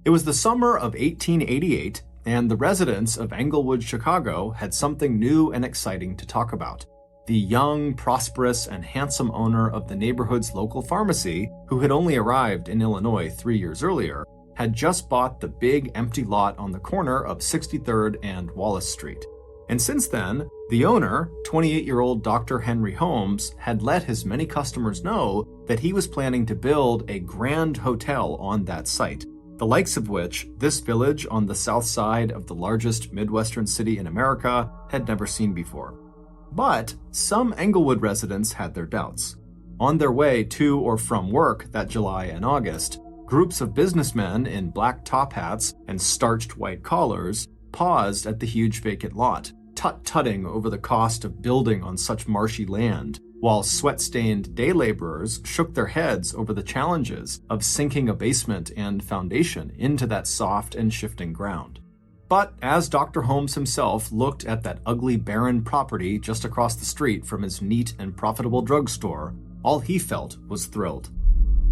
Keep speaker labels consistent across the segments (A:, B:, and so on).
A: It was the summer of 1888, and the residents of Englewood, Chicago had something new and exciting to talk about. The young, prosperous, and handsome owner of the neighborhood's local pharmacy, who had only arrived in Illinois 3 years earlier, had just bought the big empty lot on the corner of 63rd and Wallace Street. And since then, the owner, 28-year-old Dr. Henry Holmes, had let his many customers know that he was planning to build a grand hotel on that site, the likes of which this village on the south side of the largest Midwestern city in America had never seen before. But some Englewood residents had their doubts. On their way to or from work that July and August, groups of businessmen in black top hats and starched white collars paused at the huge vacant lot, tut-tutting over the cost of building on such marshy land, while sweat-stained day laborers shook their heads over the challenges of sinking a basement and foundation into that soft and shifting ground. But as Dr. Holmes himself looked at that ugly, barren property just across the street from his neat and profitable drugstore, all he felt was thrilled.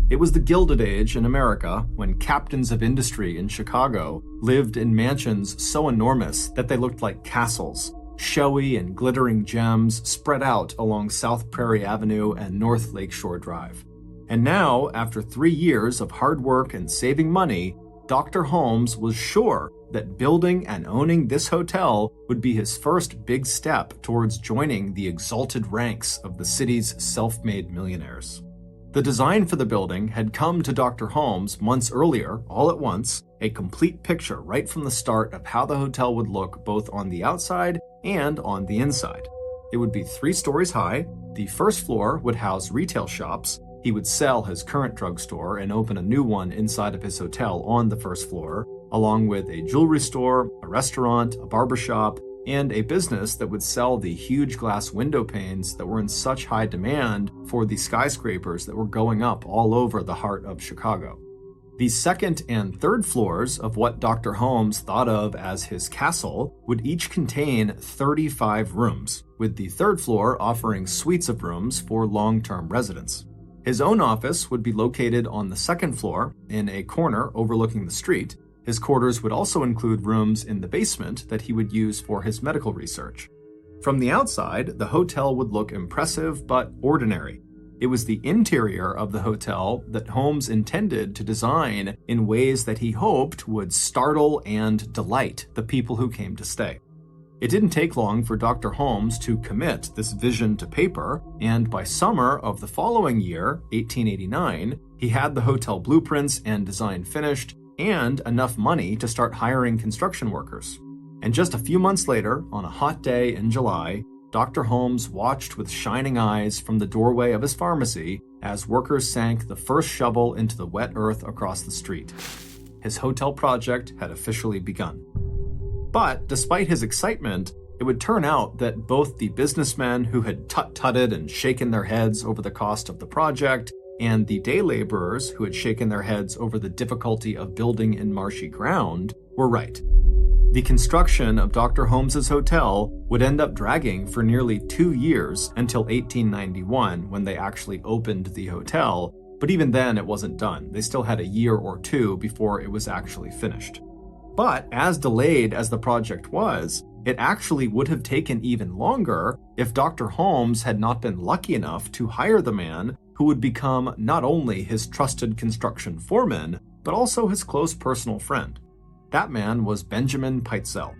A: It was the Gilded Age in America, when captains of industry in Chicago lived in mansions so enormous that they looked like castles, showy and glittering gems spread out along South Prairie Avenue and North Lakeshore Drive. And now, after 3 years of hard work and saving money, Dr. Holmes was sure that building and owning this hotel would be his first big step towards joining the exalted ranks of the city's self-made millionaires. The design for the building had come to Dr. Holmes months earlier, all at once, a complete picture right from the start of how the hotel would look both on the outside and on the inside. It would be 3 stories high, the first floor would house retail shops, he would sell his current drugstore and open a new one inside of his hotel on the first floor, along with a jewelry store, a restaurant, a barbershop, and a business that would sell the huge glass window panes that were in such high demand for the skyscrapers that were going up all over the heart of Chicago. The second and third floors of what Dr. Holmes thought of as his castle would each contain 35 rooms, with the third floor offering suites of rooms for long-term residents. His own office would be located on the second floor, in a corner overlooking the street. His quarters would also include rooms in the basement that he would use for his medical research. From the outside, the hotel would look impressive but ordinary. It was the interior of the hotel that Holmes intended to design in ways that he hoped would startle and delight the people who came to stay. It didn't take long for Dr. Holmes to commit this vision to paper, and by summer of the following year, 1889, he had the hotel blueprints and design finished, and enough money to start hiring construction workers. And just a few months later, on a hot day in July, Dr. Holmes watched with shining eyes from the doorway of his pharmacy as workers sank the first shovel into the wet earth across the street. His hotel project had officially begun. But despite his excitement, it would turn out that both the businessmen who had tut-tutted and shaken their heads over the cost of the project and the day laborers who had shaken their heads over the difficulty of building in marshy ground were right. The construction of Dr. Holmes's hotel would end up dragging for nearly 2 years until 1891, when they actually opened the hotel, but even then it wasn't done. They still had a year or 2 before it was actually finished. But as delayed as the project was, it actually would have taken even longer if Dr. Holmes had not been lucky enough to hire the man who would become not only his trusted construction foreman, but also his close personal friend. That man was Benjamin Pitezel.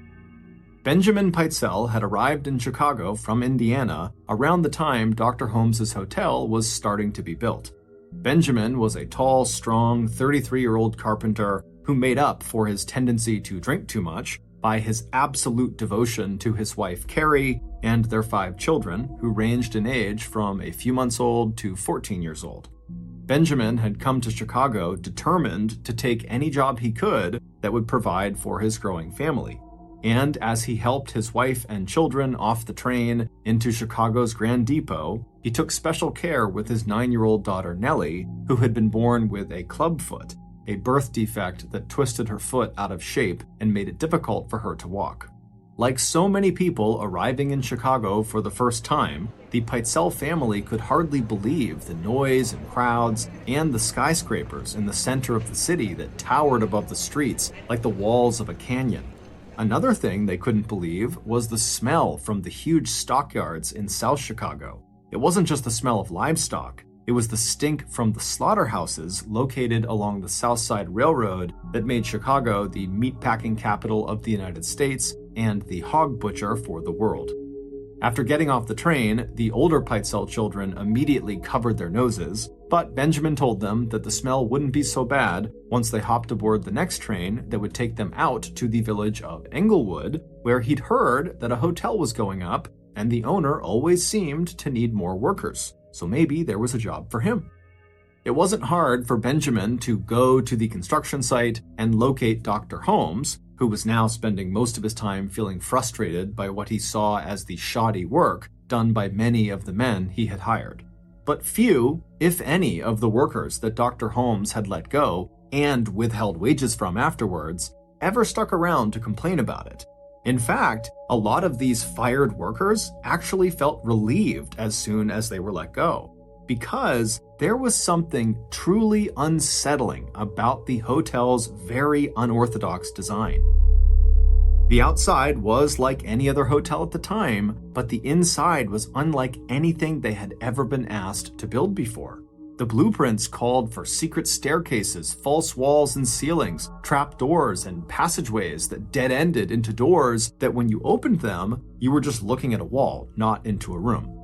A: Benjamin Pitezel had arrived in Chicago from Indiana around the time Dr. Holmes's hotel was starting to be built. Benjamin was a tall, strong, 33-year-old carpenter who made up for his tendency to drink too much by his absolute devotion to his wife Carrie and their 5 children, who ranged in age from a few months old to 14 years old. Benjamin had come to Chicago determined to take any job he could that would provide for his growing family. And as he helped his wife and children off the train into Chicago's Grand Depot, he took special care with his 9-year-old daughter Nellie, who had been born with a clubfoot, a birth defect that twisted her foot out of shape and made it difficult for her to walk. Like so many people arriving in Chicago for the first time, the Pitezel family could hardly believe the noise and crowds and the skyscrapers in the center of the city that towered above the streets like the walls of a canyon. Another thing they couldn't believe was the smell from the huge stockyards in South Chicago. It wasn't just the smell of livestock. It was the stink from the slaughterhouses located along the South Side Railroad that made Chicago the meatpacking capital of the United States and the hog butcher for the world. After getting off the train, the older Pitezel children immediately covered their noses, but Benjamin told them that the smell wouldn't be so bad once they hopped aboard the next train that would take them out to the village of Englewood, where he'd heard that a hotel was going up, and the owner always seemed to need more workers, so maybe there was a job for him. It wasn't hard for Benjamin to go to the construction site and locate Dr. Holmes, who was now spending most of his time feeling frustrated by what he saw as the shoddy work done by many of the men he had hired. But few, if any, of the workers that Dr. Holmes had let go and withheld wages from afterwards ever stuck around to complain about it. In fact, a lot of these fired workers actually felt relieved as soon as they were let go, because there was something truly unsettling about the hotel's very unorthodox design. The outside was like any other hotel at the time, but the inside was unlike anything they had ever been asked to build before. The blueprints called for secret staircases, false walls and ceilings, trapdoors, and passageways that dead-ended into doors that when you opened them, you were just looking at a wall, not into a room.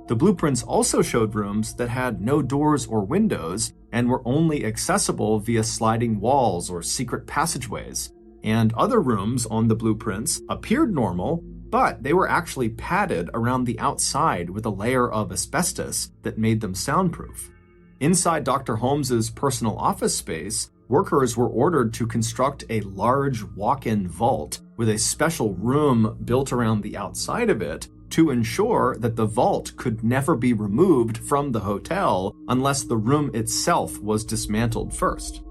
A: The blueprints also showed rooms that had no doors or windows and were only accessible via sliding walls or secret passageways. And other rooms on the blueprints appeared normal, but they were actually padded around the outside with a layer of asbestos that made them soundproof. Inside Dr. Holmes's personal office space, workers were ordered to construct a large walk-in vault with a special room built around the outside of it to ensure that the vault could never be removed from the hotel unless the room itself was dismantled first.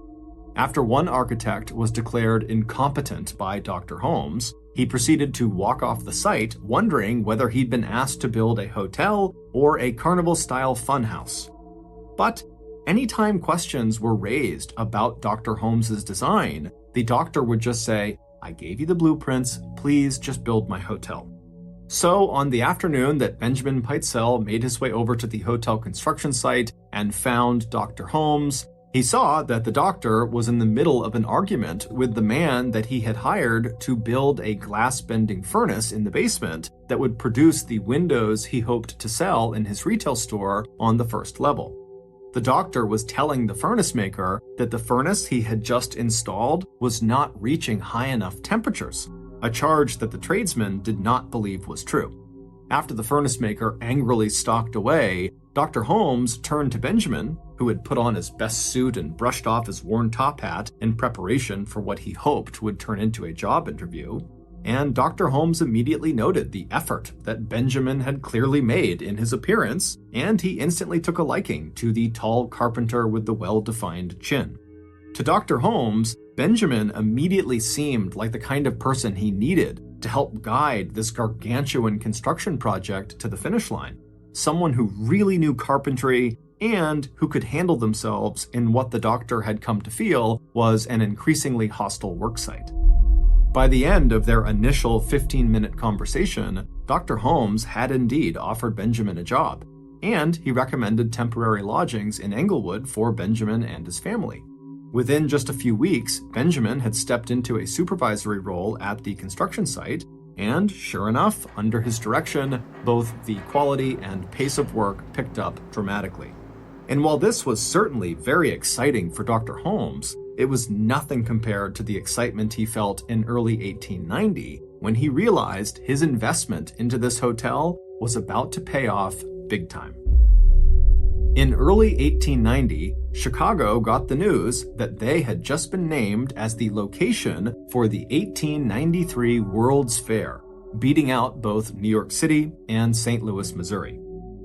A: After one architect was declared incompetent by Dr. Holmes, he proceeded to walk off the site, wondering whether he'd been asked to build a hotel or a carnival-style funhouse. But anytime questions were raised about Dr. Holmes's design, the doctor would just say, "I gave you the blueprints, please just build my hotel." So on the afternoon that Benjamin Pitezel made his way over to the hotel construction site and found Dr. Holmes, he saw that the doctor was in the middle of an argument with the man that he had hired to build a glass-bending furnace in the basement that would produce the windows he hoped to sell in his retail store on the first level. The doctor was telling the furnace maker that the furnace he had just installed was not reaching high enough temperatures, a charge that the tradesman did not believe was true. After the furnace maker angrily stalked away, Dr. Holmes turned to Benjamin, who had put on his best suit and brushed off his worn top hat in preparation for what he hoped would turn into a job interview, and Dr. Holmes immediately noted the effort that Benjamin had clearly made in his appearance, and he instantly took a liking to the tall carpenter with the well-defined chin. To Dr. Holmes, Benjamin immediately seemed like the kind of person he needed to help guide this gargantuan construction project to the finish line. Someone who really knew carpentry and who could handle themselves in what the doctor had come to feel was an increasingly hostile worksite. By the end of their initial 15-minute conversation, Dr. Holmes had indeed offered Benjamin a job, and he recommended temporary lodgings in Englewood for Benjamin and his family. Within just a few weeks, Benjamin had stepped into a supervisory role at the construction site, and sure enough, under his direction, both the quality and pace of work picked up dramatically. And while this was certainly very exciting for Dr. Holmes, it was nothing compared to the excitement he felt in early 1890 when he realized his investment into this hotel was about to pay off big time. In early 1890, Chicago got the news that they had just been named as the location for the 1893 World's Fair, beating out both New York City and St. Louis, Missouri.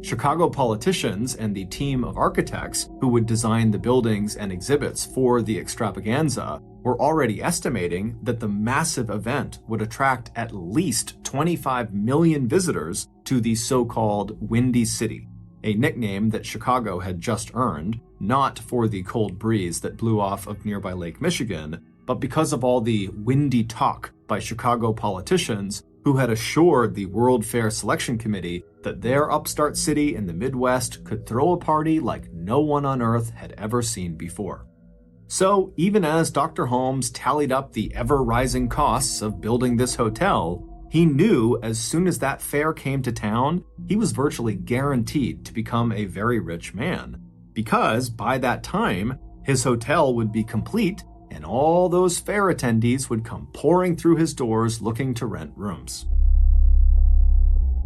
A: Chicago politicians and the team of architects who would design the buildings and exhibits for the extravaganza were already estimating that the massive event would attract at least 25 million visitors to the so-called Windy City, a nickname that Chicago had just earned, not for the cold breeze that blew off of nearby Lake Michigan, but because of all the windy talk by Chicago politicians who had assured the World Fair Selection Committee that their upstart city in the Midwest could throw a party like no one on earth had ever seen before. So, even as Dr. Holmes tallied up the ever-rising costs of building this hotel, he knew as soon as that fair came to town, he was virtually guaranteed to become a very rich man. Because by that time, his hotel would be complete and all those fair attendees would come pouring through his doors looking to rent rooms.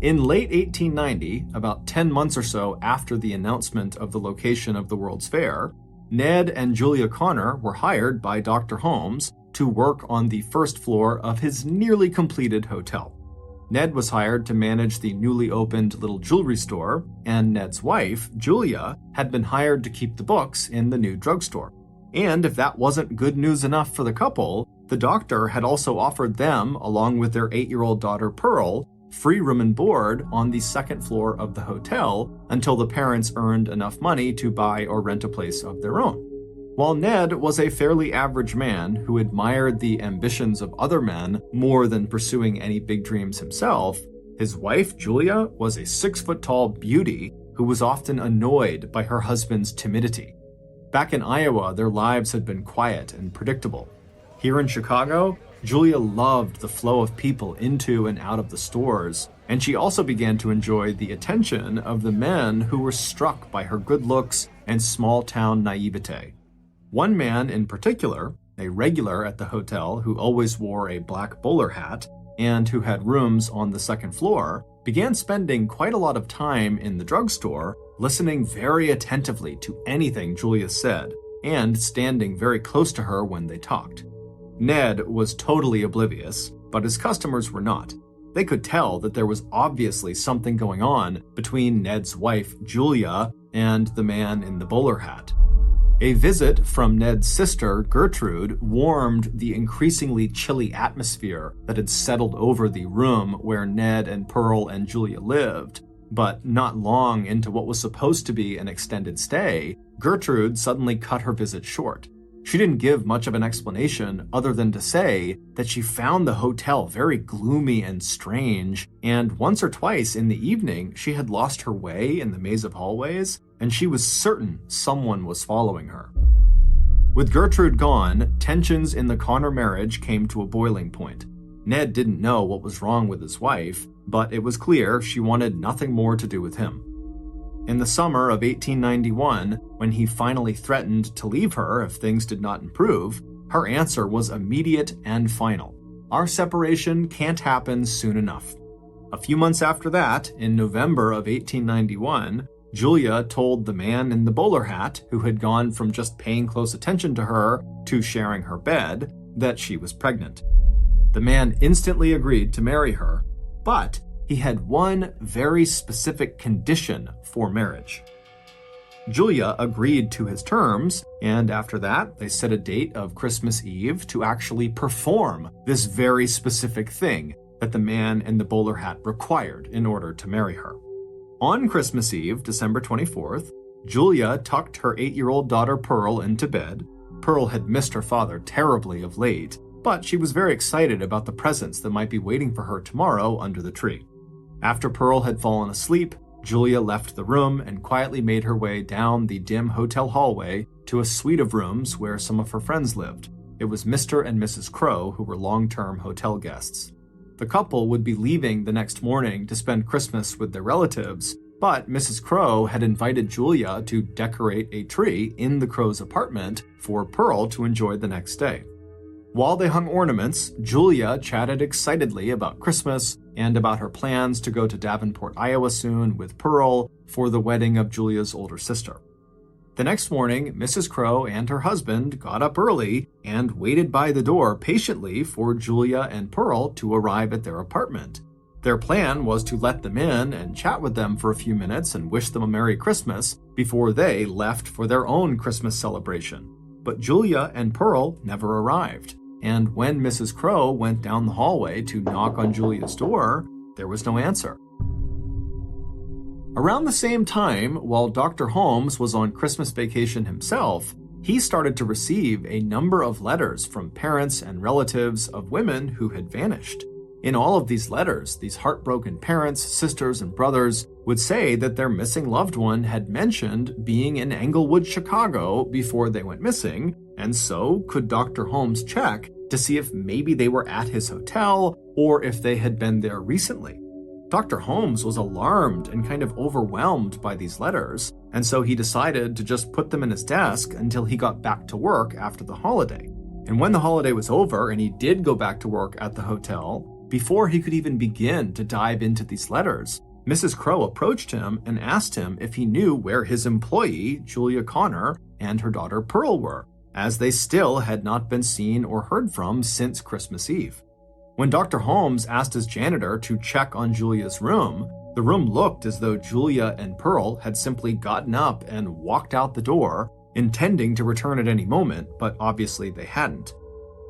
A: In late 1890, about 10 months or so after the announcement of the location of the World's Fair, Ned and Julia Connor were hired by Dr. Holmes to work on the first floor of his nearly completed hotel. Ned was hired to manage the newly opened little jewelry store, and Ned's wife, Julia, had been hired to keep the books in the new drugstore. And if that wasn't good news enough for the couple, the doctor had also offered them, along with their 8-year-old daughter Pearl, free room and board on the second floor of the hotel until the parents earned enough money to buy or rent a place of their own. While Ned was a fairly average man who admired the ambitions of other men more than pursuing any big dreams himself, his wife, Julia, was a 6-foot-tall beauty who was often annoyed by her husband's timidity. Back in Iowa, their lives had been quiet and predictable. Here in Chicago, Julia loved the flow of people into and out of the stores, and she also began to enjoy the attention of the men who were struck by her good looks and small-town naivete. One man in particular, a regular at the hotel who always wore a black bowler hat and who had rooms on the second floor, began spending quite a lot of time in the drugstore, listening very attentively to anything Julia said, and standing very close to her when they talked. Ned was totally oblivious, but his customers were not. They could tell that there was obviously something going on between Ned's wife, Julia, and the man in the bowler hat. A visit from Ned's sister, Gertrude, warmed the increasingly chilly atmosphere that had settled over the room where Ned and Pearl and Julia lived. But not long into what was supposed to be an extended stay, Gertrude suddenly cut her visit short. She didn't give much of an explanation other than to say that she found the hotel very gloomy and strange, and once or twice in the evening she had lost her way in the maze of hallways, and she was certain someone was following her. With Gertrude gone, tensions in the Connor marriage came to a boiling point. Ned didn't know what was wrong with his wife, but it was clear she wanted nothing more to do with him. In the summer of 1891, when he finally threatened to leave her if things did not improve, her answer was immediate and final. Our separation can't happen soon enough. A few months after that, in November of 1891, Julia told the man in the bowler hat, who had gone from just paying close attention to her to sharing her bed, that she was pregnant. The man instantly agreed to marry her, but he had one very specific condition for marriage. Julia agreed to his terms, and after that, they set a date of Christmas Eve to actually perform this very specific thing that the man in the bowler hat required in order to marry her. On Christmas Eve, December 24th, Julia tucked her 8-year-old daughter Pearl into bed. Pearl had missed her father terribly of late, but she was very excited about the presents that might be waiting for her tomorrow under the tree. After Pearl had fallen asleep, Julia left the room and quietly made her way down the dim hotel hallway to a suite of rooms where some of her friends lived. It was Mr. and Mrs. Crow, who were long-term hotel guests. The couple would be leaving the next morning to spend Christmas with their relatives, but Mrs. Crow had invited Julia to decorate a tree in the Crow's apartment for Pearl to enjoy the next day. While they hung ornaments, Julia chatted excitedly about Christmas and about her plans to go to Davenport, Iowa soon with Pearl for the wedding of Julia's older sister. The next morning, Mrs. Crow and her husband got up early and waited by the door patiently for Julia and Pearl to arrive at their apartment. Their plan was to let them in and chat with them for a few minutes and wish them a Merry Christmas before they left for their own Christmas celebration. But Julia and Pearl never arrived, and when Mrs. Crow went down the hallway to knock on Julia's door, there was no answer. Around the same time, while Dr. Holmes was on Christmas vacation himself, he started to receive a number of letters from parents and relatives of women who had vanished. In all of these letters, these heartbroken parents, sisters, and brothers would say that their missing loved one had mentioned being in Englewood, Chicago before they went missing, and so could Dr. Holmes check to see if maybe they were at his hotel or if they had been there recently. Dr. Holmes was alarmed and kind of overwhelmed by these letters, and so he decided to just put them in his desk until he got back to work after the holiday. And when the holiday was over and he did go back to work at the hotel, before he could even begin to dive into these letters, Mrs. Crow approached him and asked him if he knew where his employee, Julia Connor, and her daughter Pearl were, as they still had not been seen or heard from since Christmas Eve. When Dr. Holmes asked his janitor to check on Julia's room, the room looked as though Julia and Pearl had simply gotten up and walked out the door, intending to return at any moment, but obviously they hadn't.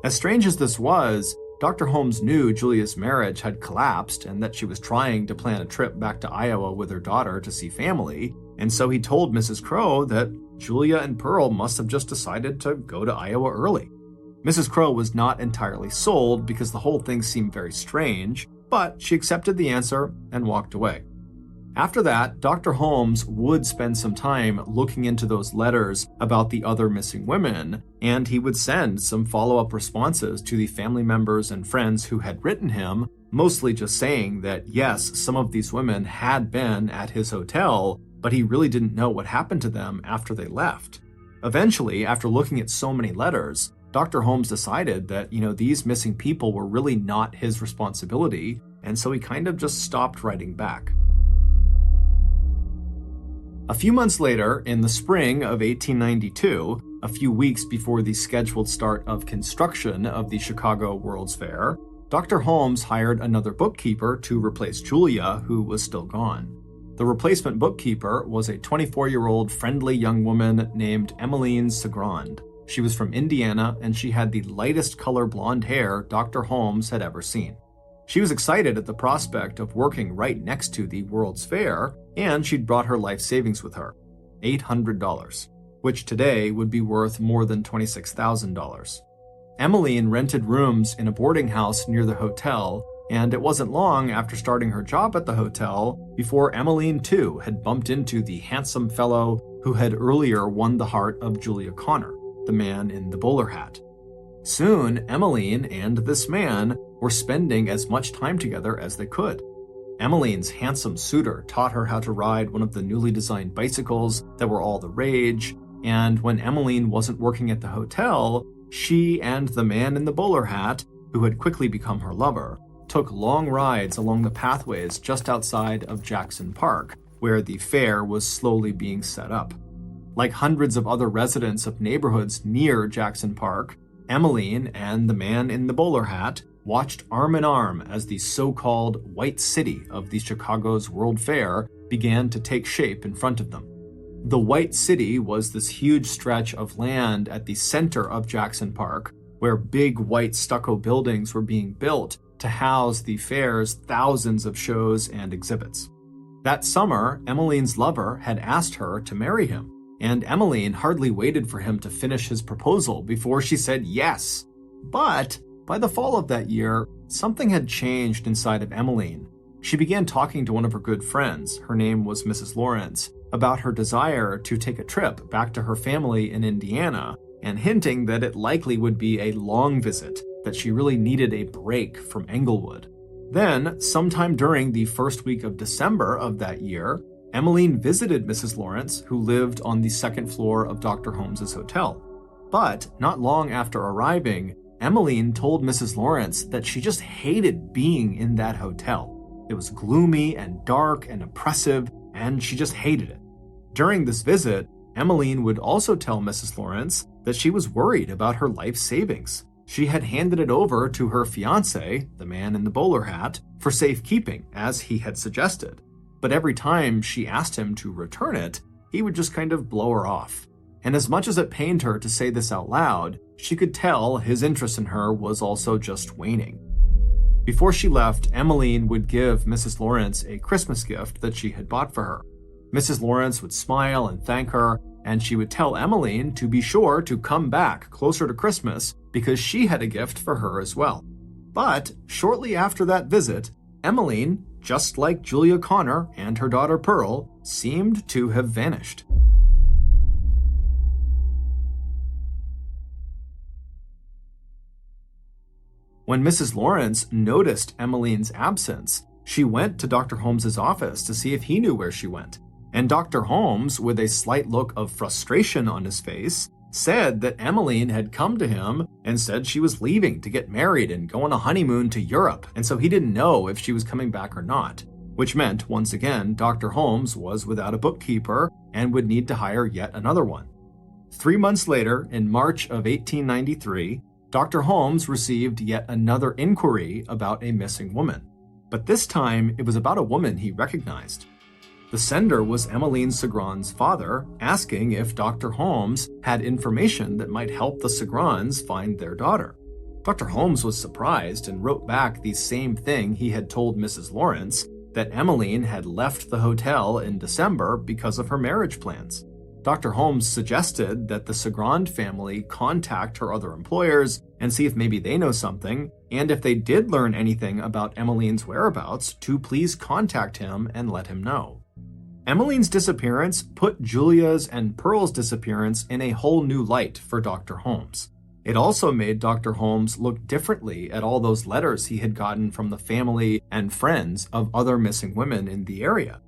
A: As strange as this was, Dr. Holmes knew Julia's marriage had collapsed and that she was trying to plan a trip back to Iowa with her daughter to see family, and so he told Mrs. Crow that Julia and Pearl must have just decided to go to Iowa early. Mrs. Crow was not entirely sold because the whole thing seemed very strange, but she accepted the answer and walked away. After that, Dr. Holmes would spend some time looking into those letters about the other missing women, and he would send some follow-up responses to the family members and friends who had written him, mostly just saying that yes, some of these women had been at his hotel, but he really didn't know what happened to them after they left. Eventually, after looking at so many letters, Dr. Holmes decided that, these missing people were really not his responsibility, and so he kind of just stopped writing back. A few months later, in the spring of 1892, a few weeks before the scheduled start of construction of the Chicago World's Fair, Dr. Holmes hired another bookkeeper to replace Julia, who was still gone. The replacement bookkeeper was a 24-year-old friendly young woman named Emmeline Segrand. She was from Indiana, and she had the lightest color blonde hair Dr. Holmes had ever seen. She was excited at the prospect of working right next to the World's Fair, and she'd brought her life savings with her, $800, which today would be worth more than $26,000. Emmeline rented rooms in a boarding house near the hotel, and it wasn't long after starting her job at the hotel before Emmeline, too, had bumped into the handsome fellow who had earlier won the heart of Julia Connor, the man in the bowler hat. Soon, Emmeline and this man were spending as much time together as they could. Emmeline's handsome suitor taught her how to ride one of the newly designed bicycles that were all the rage, and when Emmeline wasn't working at the hotel, she and the man in the bowler hat, who had quickly become her lover, took long rides along the pathways just outside of Jackson Park, where the fair was slowly being set up. Like hundreds of other residents of neighborhoods near Jackson Park, Emmeline and the man in the bowler hat watched arm in arm as the so-called White City of the Chicago's World Fair began to take shape in front of them. The White City was this huge stretch of land at the center of Jackson Park, where big white stucco buildings were being built to house the fair's thousands of shows and exhibits. That summer, Emmeline's lover had asked her to marry him, and Emmeline hardly waited for him to finish his proposal before she said yes. But by the fall of that year, something had changed inside of Emmeline. She began talking to one of her good friends, her name was Mrs. Lawrence, about her desire to take a trip back to her family in Indiana, and hinting that it likely would be a long visit, that she really needed a break from Englewood. Then, sometime during the first week of December of that year, Emmeline visited Mrs. Lawrence, who lived on the second floor of Dr. Holmes's hotel. But not long after arriving, Emmeline told Mrs. Lawrence that she just hated being in that hotel. It was gloomy and dark and oppressive, and she just hated it. During this visit, Emmeline would also tell Mrs. Lawrence that she was worried about her life savings. She had handed it over to her fiancé, the man in the bowler hat, for safekeeping, as he had suggested. But every time she asked him to return it, he would just kind of blow her off. And as much as it pained her to say this out loud, she could tell his interest in her was also just waning. Before she left, Emmeline would give Mrs. Lawrence a Christmas gift that she had bought for her. Mrs. Lawrence would smile and thank her, and she would tell Emmeline to be sure to come back closer to Christmas because she had a gift for her as well. But shortly after that visit, Emmeline, just like Julia Connor and her daughter Pearl, seemed to have vanished. When Mrs. Lawrence noticed Emmeline's absence, she went to Dr. Holmes's office to see if he knew where she went. And Dr. Holmes, with a slight look of frustration on his face, said that Emmeline had come to him and said she was leaving to get married and go on a honeymoon to Europe, and so he didn't know if she was coming back or not. Which meant, once again, Dr. Holmes was without a bookkeeper and would need to hire yet another one. 3 months later, in March of 1893, Dr. Holmes received yet another inquiry about a missing woman. But this time, it was about a woman he recognized. The sender was Emmeline Segran's father, asking if Dr. Holmes had information that might help the Segrans find their daughter. Dr. Holmes was surprised and wrote back the same thing he had told Mrs. Lawrence, that Emmeline had left the hotel in December because of her marriage plans. Dr. Holmes suggested that the Segrand family contact her other employers and see if maybe they know something, and if they did learn anything about Emmeline's whereabouts, to please contact him and let him know. Emmeline's disappearance put Julia's and Pearl's disappearance in a whole new light for Dr. Holmes. It also made Dr. Holmes look differently at all those letters he had gotten from the family and friends of other missing women in the area.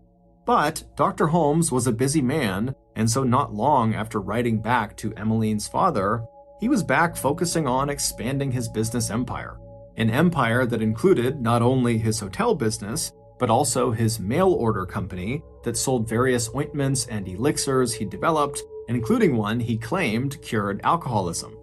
A: But Dr. Holmes was a busy man, and so not long after writing back to Emmeline's father, he was back focusing on expanding his business empire. An empire that included not only his hotel business, but also his mail order company that sold various ointments and elixirs he developed, including one he claimed cured alcoholism.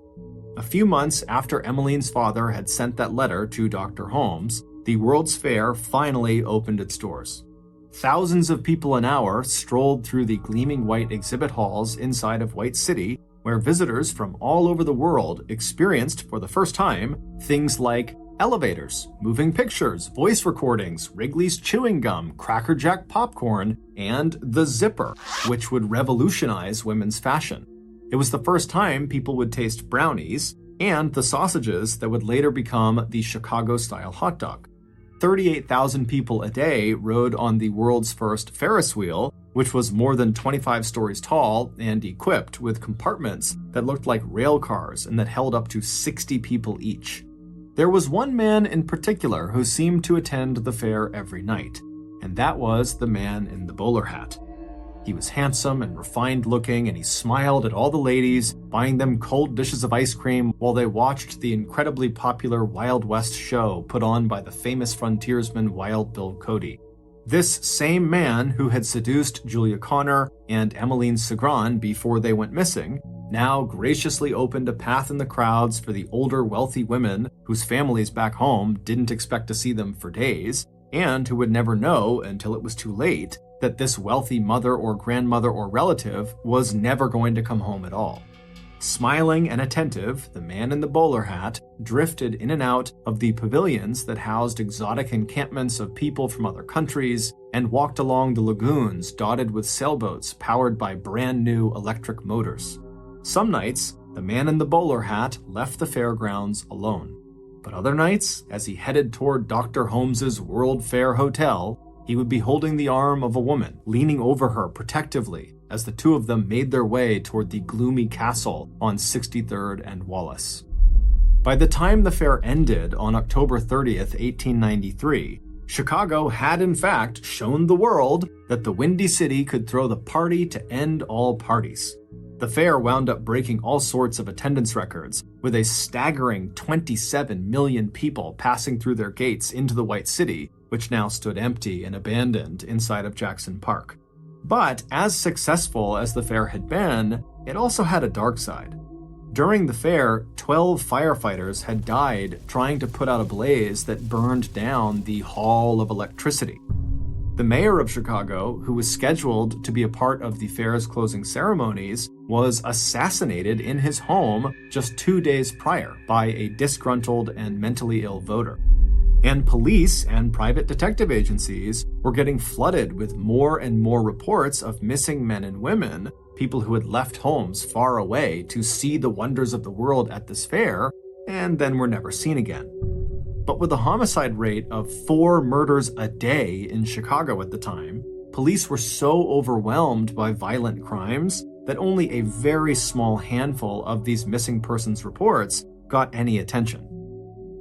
A: A few months after Emmeline's father had sent that letter to Dr. Holmes, the World's Fair finally opened its doors. Thousands of people an hour strolled through the gleaming white exhibit halls inside of White City, where visitors from all over the world experienced for the first time things like elevators, moving pictures, voice recordings, Wrigley's chewing gum, Cracker Jack popcorn, and the zipper, which would revolutionize women's fashion. It was the first time people would taste brownies and the sausages that would later become the Chicago-style hot dog. 38,000 people a day rode on the world's first Ferris wheel, which was more than 25 stories tall and equipped with compartments that looked like rail cars and that held up to 60 people each. There was one man in particular who seemed to attend the fair every night, and that was the man in the bowler hat. He was handsome and refined looking, and he smiled at all the ladies, buying them cold dishes of ice cream while they watched the incredibly popular Wild West show put on by the famous frontiersman Wild Bill Cody. This same man who had seduced Julia Connor and Emmeline Segran before they went missing now graciously opened a path in the crowds for the older wealthy women whose families back home didn't expect to see them for days, and who would never know until it was too late that this wealthy mother or grandmother or relative was never going to come home at all. Smiling and attentive, the man in the bowler hat drifted in and out of the pavilions that housed exotic encampments of people from other countries and walked along the lagoons dotted with sailboats powered by brand new electric motors. Some nights, the man in the bowler hat left the fairgrounds alone. But other nights, as he headed toward Dr. Holmes's World Fair Hotel, he would be holding the arm of a woman, leaning over her protectively as the two of them made their way toward the gloomy castle on 63rd and Wallace. By the time the fair ended on October 30th, 1893, Chicago had in fact shown the world that the Windy City could throw the party to end all parties. The fair wound up breaking all sorts of attendance records, with a staggering 27 million people passing through their gates into the White City, which now stood empty and abandoned inside of Jackson Park. But as successful as the fair had been, it also had a dark side. During the fair, 12 firefighters had died trying to put out a blaze that burned down the Hall of Electricity. The mayor of Chicago, who was scheduled to be a part of the fair's closing ceremonies, was assassinated in his home just 2 days prior by a disgruntled and mentally ill voter. And police and private detective agencies were getting flooded with more and more reports of missing men and women, people who had left homes far away to see the wonders of the world at this fair, and then were never seen again. But with a homicide rate of 4 murders a day in Chicago at the time, police were so overwhelmed by violent crimes that only a very small handful of these missing persons reports got any attention.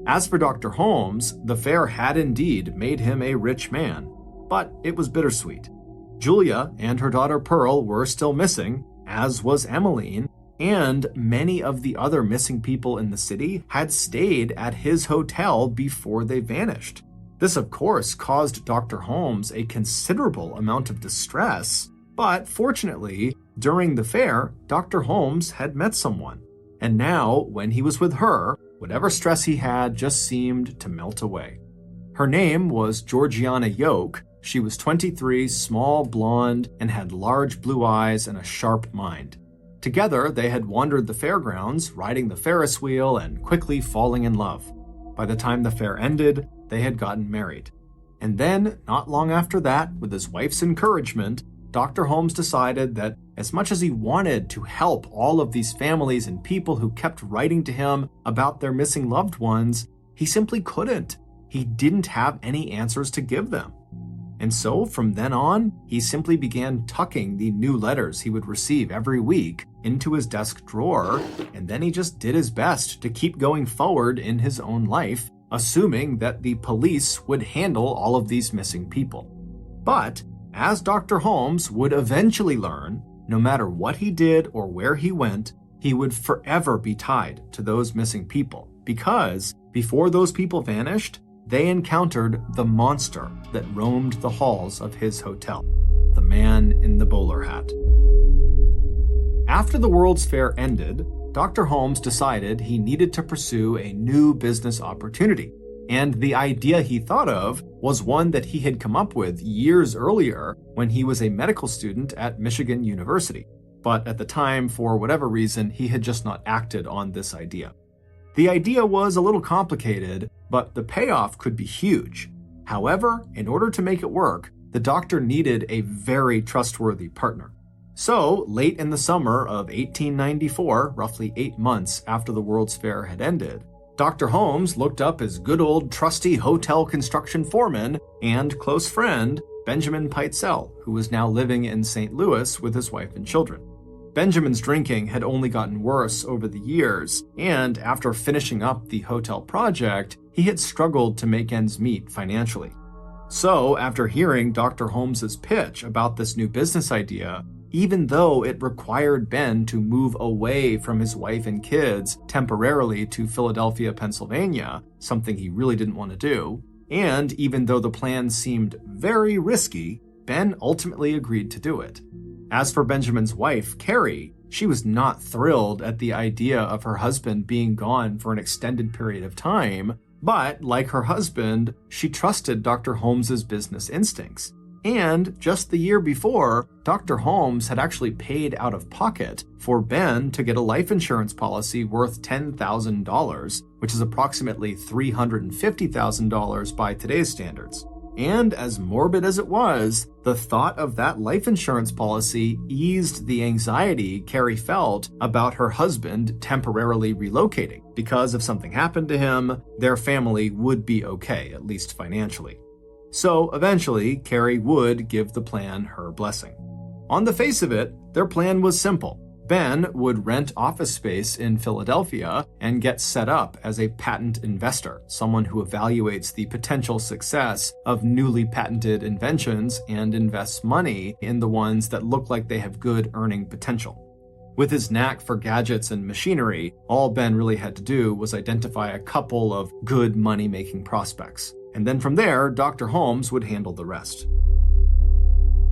A: As for Dr. Holmes, the fair had indeed made him a rich man, but it was bittersweet. Julia and her daughter Pearl were still missing, as was Emmeline, and many of the other missing people in the city had stayed at his hotel before they vanished. This, of course, caused Dr. Holmes a considerable amount of distress, but fortunately, during the fair, Dr. Holmes had met someone, and now, when he was with her, whatever stress he had just seemed to melt away. Her name was Georgiana Yoke. She was 23, small, blonde, and had large blue eyes and a sharp mind. Together, they had wandered the fairgrounds, riding the Ferris wheel and quickly falling in love. By the time the fair ended, they had gotten married. And then, not long after that, with his wife's encouragement, Dr. Holmes decided that as much as he wanted to help all of these families and people who kept writing to him about their missing loved ones, he simply couldn't. He didn't have any answers to give them. And so, from then on, he simply began tucking the new letters he would receive every week into his desk drawer, and then he just did his best to keep going forward in his own life, assuming that the police would handle all of these missing people. But, as Dr. Holmes would eventually learn, no matter what he did or where he went, he would forever be tied to those missing people, because before those people vanished, they encountered the monster that roamed the halls of his hotel, the man in the bowler hat. After the World's Fair ended, Dr. Holmes decided he needed to pursue a new business opportunity, and the idea he thought of was one that he had come up with years earlier when he was a medical student at Michigan University. But at the time, for whatever reason, he had just not acted on this idea. The idea was a little complicated, but the payoff could be huge. However, in order to make it work, the doctor needed a very trustworthy partner. So, late in the summer of 1894, roughly 8 months after the World's Fair had ended, Dr. Holmes looked up his good old trusty hotel construction foreman and close friend, Benjamin Pitezel, who was now living in St. Louis with his wife and children. Benjamin's drinking had only gotten worse over the years, and after finishing up the hotel project, he had struggled to make ends meet financially. So, after hearing Dr. Holmes's pitch about this new business idea, even though it required Ben to move away from his wife and kids temporarily to Philadelphia, Pennsylvania, something he really didn't want to do, and even though the plan seemed very risky, Ben ultimately agreed to do it. As for Benjamin's wife, Carrie, she was not thrilled at the idea of her husband being gone for an extended period of time, but like her husband, she trusted Dr. Holmes's business instincts. And just the year before, Dr. Holmes had actually paid out of pocket for Ben to get a life insurance policy worth $10,000, which is approximately $350,000 by today's standards. And as morbid as it was, the thought of that life insurance policy eased the anxiety Carrie felt about her husband temporarily relocating, because if something happened to him, their family would be okay, at least financially. So eventually, Carrie would give the plan her blessing. On the face of it, their plan was simple. Ben would rent office space in Philadelphia and get set up as a patent investor, someone who evaluates the potential success of newly patented inventions and invests money in the ones that look like they have good earning potential. With his knack for gadgets and machinery, all Ben really had to do was identify a couple of good money-making prospects. And then from there, Dr. Holmes would handle the rest.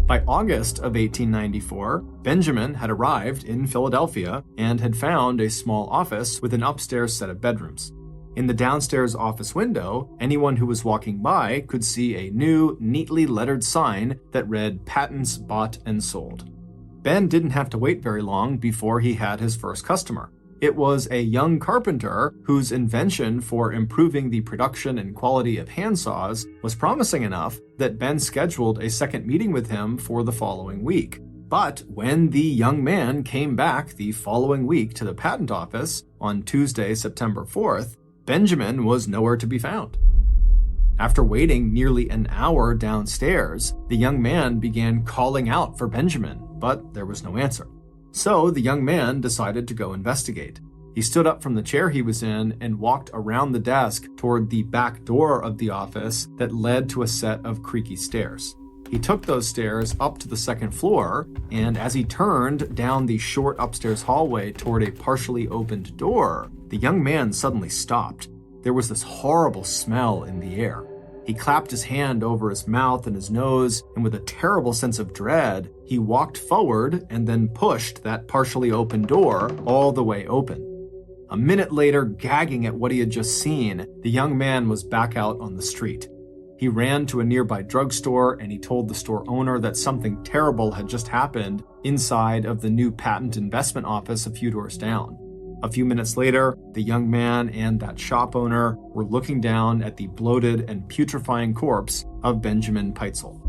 A: By August of 1894, Benjamin had arrived in Philadelphia and had found a small office with an upstairs set of bedrooms. In the downstairs office window, anyone who was walking by could see a new, neatly lettered sign that read "Patents Bought and Sold." Ben didn't have to wait very long before he had his first customer. It was a young carpenter whose invention for improving the production and quality of handsaws was promising enough that Ben scheduled a second meeting with him for the following week. But when the young man came back the following week to the patent office on Tuesday, September 4th, Benjamin was nowhere to be found. After waiting nearly an hour downstairs, the young man began calling out for Benjamin, but there was no answer. So the young man decided to go investigate. He stood up from the chair he was in and walked around the desk toward the back door of the office that led to a set of creaky stairs. He took those stairs up to the second floor, and as he turned down the short upstairs hallway toward a partially opened door, the young man suddenly stopped. There was this horrible smell in the air. He clapped his hand over his mouth and his nose, and with a terrible sense of dread, he walked forward and then pushed that partially open door all the way open. A minute later, gagging at what he had just seen, the young man was back out on the street. He ran to a nearby drugstore and he told the store owner that something terrible had just happened inside of the new patent investment office a few doors down. A few minutes later, the young man and that shop owner were looking down at the bloated and putrefying corpse of Benjamin Peitzel.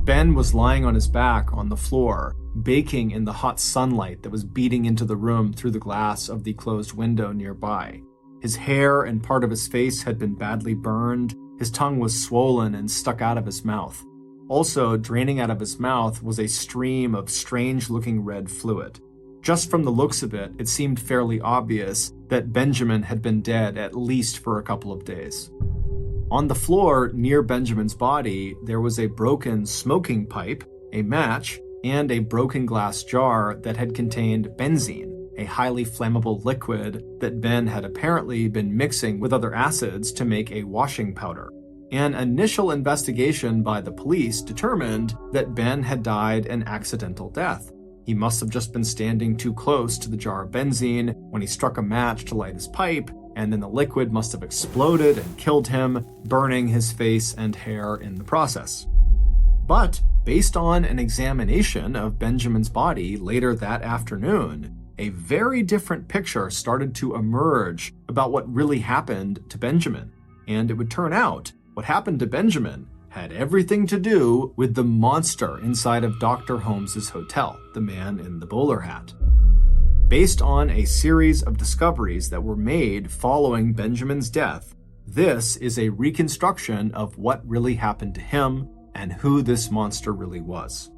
A: Ben was lying on his back on the floor, baking in the hot sunlight that was beating into the room through the glass of the closed window nearby. His hair and part of his face had been badly burned. His tongue was swollen and stuck out of his mouth. Also, draining out of his mouth was a stream of strange-looking red fluid. Just from the looks of it, it seemed fairly obvious that Benjamin had been dead at least for a couple of days. On the floor near Benjamin's body, there was a broken smoking pipe, a match, and a broken glass jar that had contained benzene, a highly flammable liquid that Ben had apparently been mixing with other acids to make a washing powder. An initial investigation by the police determined that Ben had died an accidental death. He must have just been standing too close to the jar of benzene when he struck a match to light his pipe, and then the liquid must have exploded and killed him, burning his face and hair in the process. But based on an examination of Benjamin's body later that afternoon, a very different picture started to emerge about what really happened to Benjamin. And it would turn out what happened to Benjamin had everything to do with the monster inside of Dr. Holmes's hotel, the man in the bowler hat. Based on a series of discoveries that were made following Benjamin's death, this is a reconstruction of what really happened to him and who this monster really was.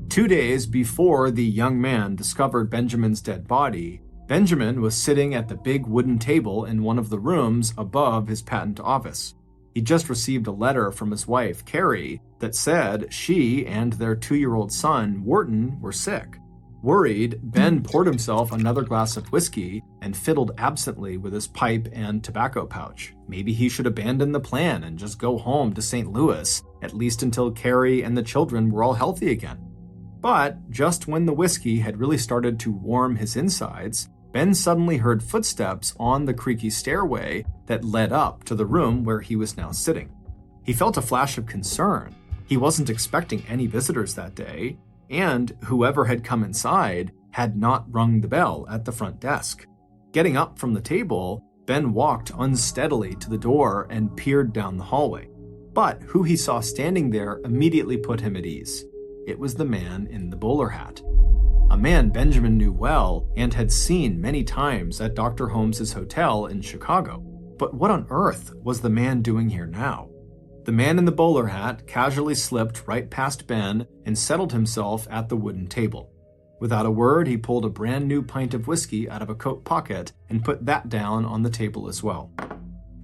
A: 2 days before the young man discovered Benjamin's dead body, Benjamin was sitting at the big wooden table in one of the rooms above his patent office. He just received a letter from his wife, Carrie, that said she and their 2-year-old son, Wharton, were sick. Worried, Ben poured himself another glass of whiskey and fiddled absently with his pipe and tobacco pouch. Maybe he should abandon the plan and just go home to St. Louis, at least until Carrie and the children were all healthy again. But just when the whiskey had really started to warm his insides, Ben suddenly heard footsteps on the creaky stairway that led up to the room where he was now sitting. He felt a flash of concern. He wasn't expecting any visitors that day, and whoever had come inside had not rung the bell at the front desk. Getting up from the table, Ben walked unsteadily to the door and peered down the hallway. But who he saw standing there immediately put him at ease. It was the man in the bowler hat. A man Benjamin knew well and had seen many times at Dr. Holmes's hotel in Chicago. But what on earth was the man doing here now? The man in the bowler hat casually slipped right past Ben and settled himself at the wooden table. Without a word, he pulled a brand new pint of whiskey out of a coat pocket and put that down on the table as well.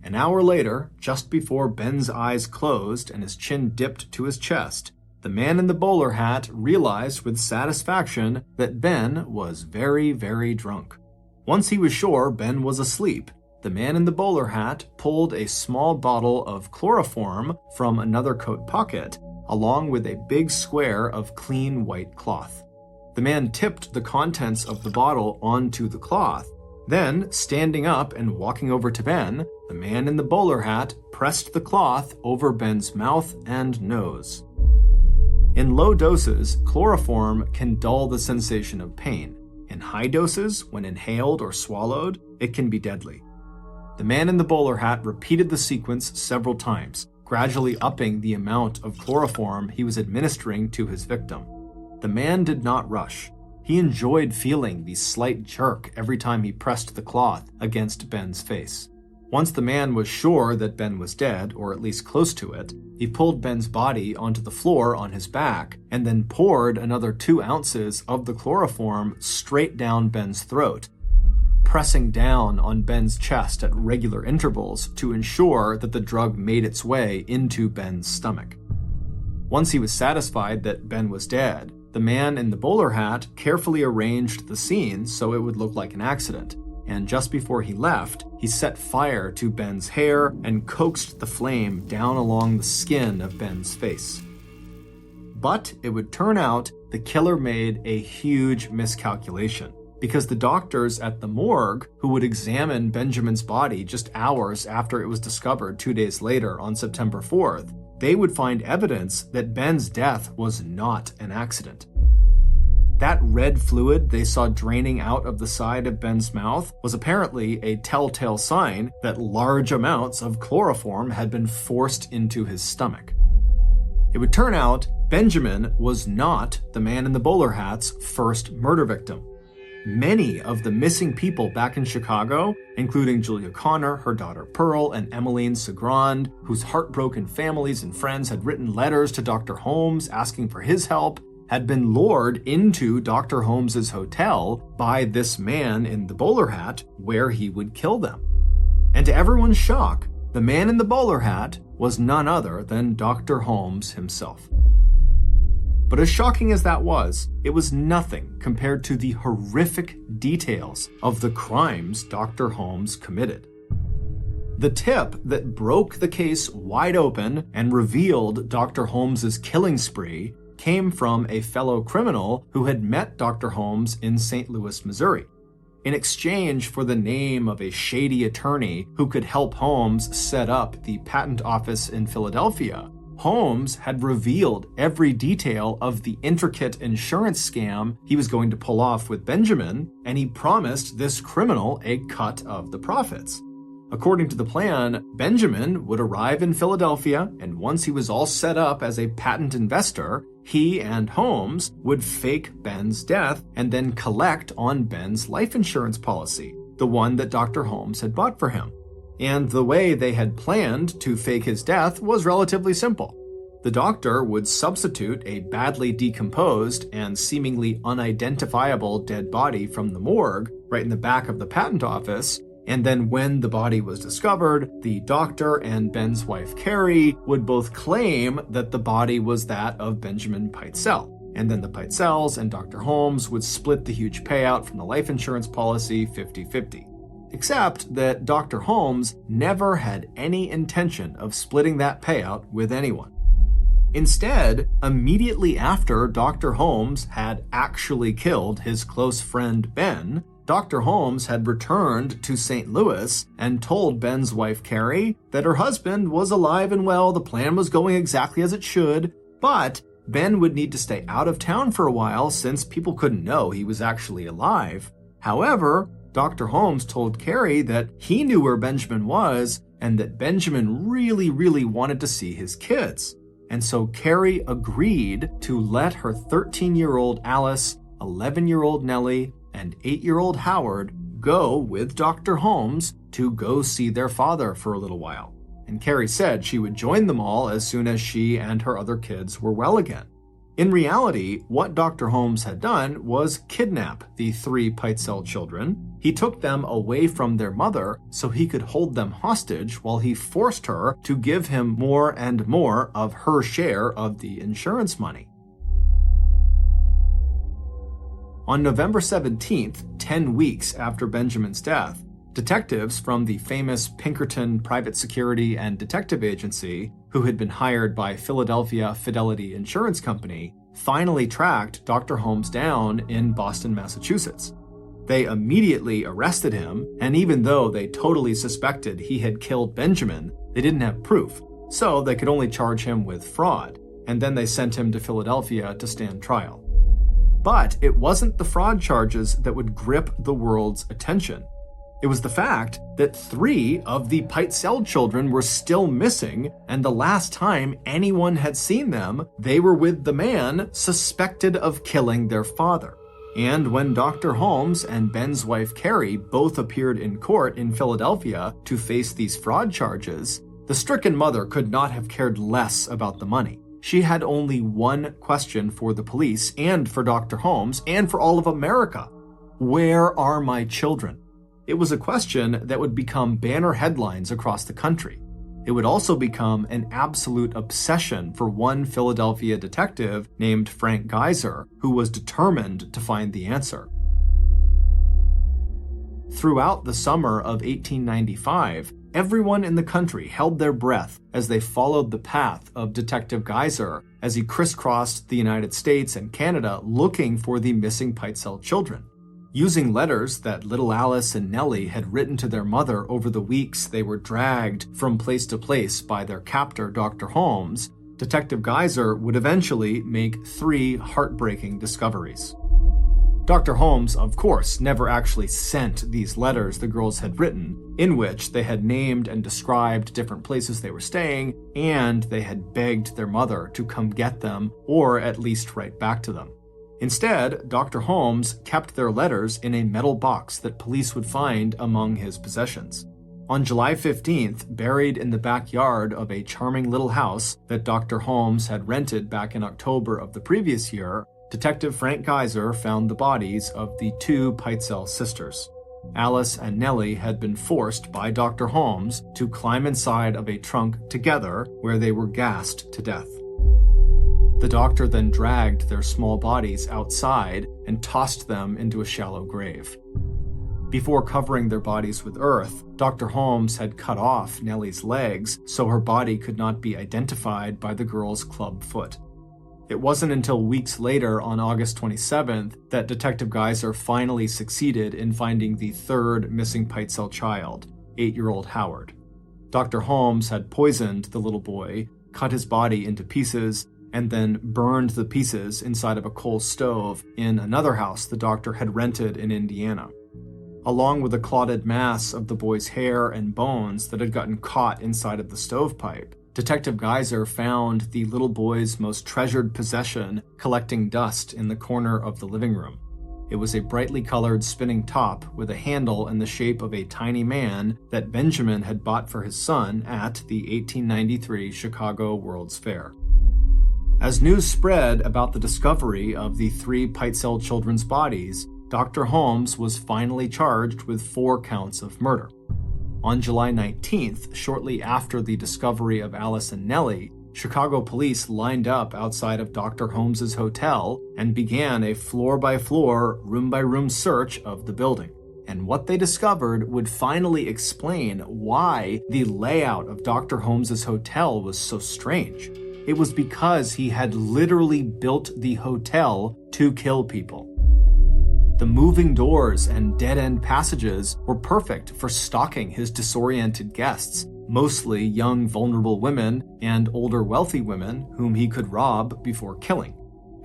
A: An hour later, just before Ben's eyes closed and his chin dipped to his chest, the man in the bowler hat realized with satisfaction that Ben was very, very drunk. Once he was sure Ben was asleep, the man in the bowler hat pulled a small bottle of chloroform from another coat pocket, along with a big square of clean white cloth. The man tipped the contents of the bottle onto the cloth. Then, standing up and walking over to Ben, the man in the bowler hat pressed the cloth over Ben's mouth and nose. In low doses, chloroform can dull the sensation of pain. In high doses, when inhaled or swallowed, it can be deadly. The man in the bowler hat repeated the sequence several times, gradually upping the amount of chloroform he was administering to his victim. The man did not rush. He enjoyed feeling the slight jerk every time he pressed the cloth against Ben's face. Once the man was sure that Ben was dead, or at least close to it, he pulled Ben's body onto the floor on his back and then poured another 2 ounces of the chloroform straight down Ben's throat, pressing down on Ben's chest at regular intervals to ensure that the drug made its way into Ben's stomach. Once he was satisfied that Ben was dead, the man in the bowler hat carefully arranged the scene so it would look like an accident, and just before he left, he set fire to Ben's hair and coaxed the flame down along the skin of Ben's face. But it would turn out the killer made a huge miscalculation, because the doctors at the morgue who would examine Benjamin's body just hours after it was discovered 2 days later on September 4th, they would find evidence that Ben's death was not an accident. That red fluid they saw draining out of the side of Ben's mouth was apparently a telltale sign that large amounts of chloroform had been forced into his stomach. It would turn out Benjamin was not the man in the bowler hat's first murder victim. Many of the missing people back in Chicago, including Julia Connor, her daughter Pearl, and Emmeline Segrand, whose heartbroken families and friends had written letters to Dr. Holmes asking for his help, had been lured into Dr. Holmes's hotel by this man in the bowler hat, where he would kill them. And to everyone's shock, the man in the bowler hat was none other than Dr. Holmes himself. But as shocking as that was, it was nothing compared to the horrific details of the crimes Dr. Holmes committed. The tip that broke the case wide open and revealed Dr. Holmes's killing spree came from a fellow criminal who had met Dr. Holmes in St. Louis, Missouri. In exchange for the name of a shady attorney who could help Holmes set up the patent office in Philadelphia, Holmes had revealed every detail of the intricate insurance scam he was going to pull off with Benjamin, and he promised this criminal a cut of the profits. According to the plan, Benjamin would arrive in Philadelphia, and once he was all set up as a patent investor, he and Holmes would fake Ben's death and then collect on Ben's life insurance policy, the one that Dr. Holmes had bought for him. And the way they had planned to fake his death was relatively simple. The doctor would substitute a badly decomposed and seemingly unidentifiable dead body from the morgue right in the back of the patent office, and then when the body was discovered, the doctor and Ben's wife Carrie would both claim that the body was that of Benjamin Pitezel. And then the Pitezels and Dr. Holmes would split the huge payout from the life insurance policy 50-50. Except that Dr. Holmes never had any intention of splitting that payout with anyone. Instead, immediately after Dr. Holmes had actually killed his close friend Ben, Dr. Holmes had returned to St. Louis and told Ben's wife Carrie that her husband was alive and well, the plan was going exactly as it should, but Ben would need to stay out of town for a while since people couldn't know he was actually alive. However, Dr. Holmes told Carrie that he knew where Benjamin was and that Benjamin really wanted to see his kids. And so Carrie agreed to let her 13-year-old Alice, 11-year-old Nellie, and 8-year-old Howard go with Dr. Holmes to go see their father for a little while. And Carrie said she would join them all as soon as she and her other kids were well again. In reality, what Dr. Holmes had done was kidnap the 3 Pitezel children. He took them away from their mother so he could hold them hostage while he forced her to give him more and more of her share of the insurance money. On November 17th, 10 weeks after Benjamin's death, Detectives from the famous Pinkerton Private Security and Detective Agency, who had been hired by Philadelphia Fidelity Insurance Company, finally tracked Dr. Holmes down in Boston, Massachusetts. They immediately arrested him, and even though they totally suspected he had killed Benjamin, they didn't have proof, so they could only charge him with fraud, and then they sent him to Philadelphia to stand trial. But it wasn't the fraud charges that would grip the world's attention. It was the fact that 3 of the Pitezel children were still missing, and the last time anyone had seen them, they were with the man suspected of killing their father. And when Dr. Holmes and Ben's wife Carrie both appeared in court in Philadelphia to face these fraud charges, the stricken mother could not have cared less about the money. She had only one question for the police and for Dr. Holmes and for all of America. Where are my children? It was a question that would become banner headlines across the country. It would also become an absolute obsession for one Philadelphia detective named Frank Geyser, who was determined to find the answer. Throughout the summer of 1895, everyone in the country held their breath as they followed the path of Detective Geyser as he crisscrossed the United States and Canada looking for the missing Pitezel children. Using letters that little Alice and Nellie had written to their mother over the weeks they were dragged from place to place by their captor, Dr. Holmes, Detective Geyser would eventually make 3 heartbreaking discoveries. Dr. Holmes, of course, never actually sent these letters the girls had written, in which they had named and described different places they were staying, and they had begged their mother to come get them or at least write back to them. Instead, Dr. Holmes kept their letters in a metal box that police would find among his possessions. On July 15th, buried in the backyard of a charming little house that Dr. Holmes had rented back in October of the previous year, Detective Frank Geyser found the bodies of the 2 Pitezel sisters. Alice and Nellie had been forced by Dr. Holmes to climb inside of a trunk together where they were gassed to death. The doctor then dragged their small bodies outside and tossed them into a shallow grave. Before covering their bodies with earth, Dr. Holmes had cut off Nellie's legs so her body could not be identified by the girl's club foot. It wasn't until weeks later, on August 27th, that Detective Geyser finally succeeded in finding the 3rd missing Pitezel child, 8-year-old Howard. Dr. Holmes had poisoned the little boy, cut his body into pieces, and then burned the pieces inside of a coal stove in another house the doctor had rented in Indiana. Along with a clotted mass of the boy's hair and bones that had gotten caught inside of the stovepipe, Detective Geyser found the little boy's most treasured possession collecting dust in the corner of the living room. It was a brightly colored spinning top with a handle in the shape of a tiny man that Benjamin had bought for his son at the 1893 Chicago World's Fair. As news spread about the discovery of the 3 Pitezel children's bodies, Dr. Holmes was finally charged with 4 counts of murder. On July 19th, shortly after the discovery of Alice and Nellie, Chicago police lined up outside of Dr. Holmes's hotel and began a floor-by-floor, room-by-room search of the building. And what they discovered would finally explain why the layout of Dr. Holmes's hotel was so strange. It was because he had literally built the hotel to kill people. The moving doors and dead-end passages were perfect for stalking his disoriented guests, mostly young, vulnerable women and older, wealthy women whom he could rob before killing.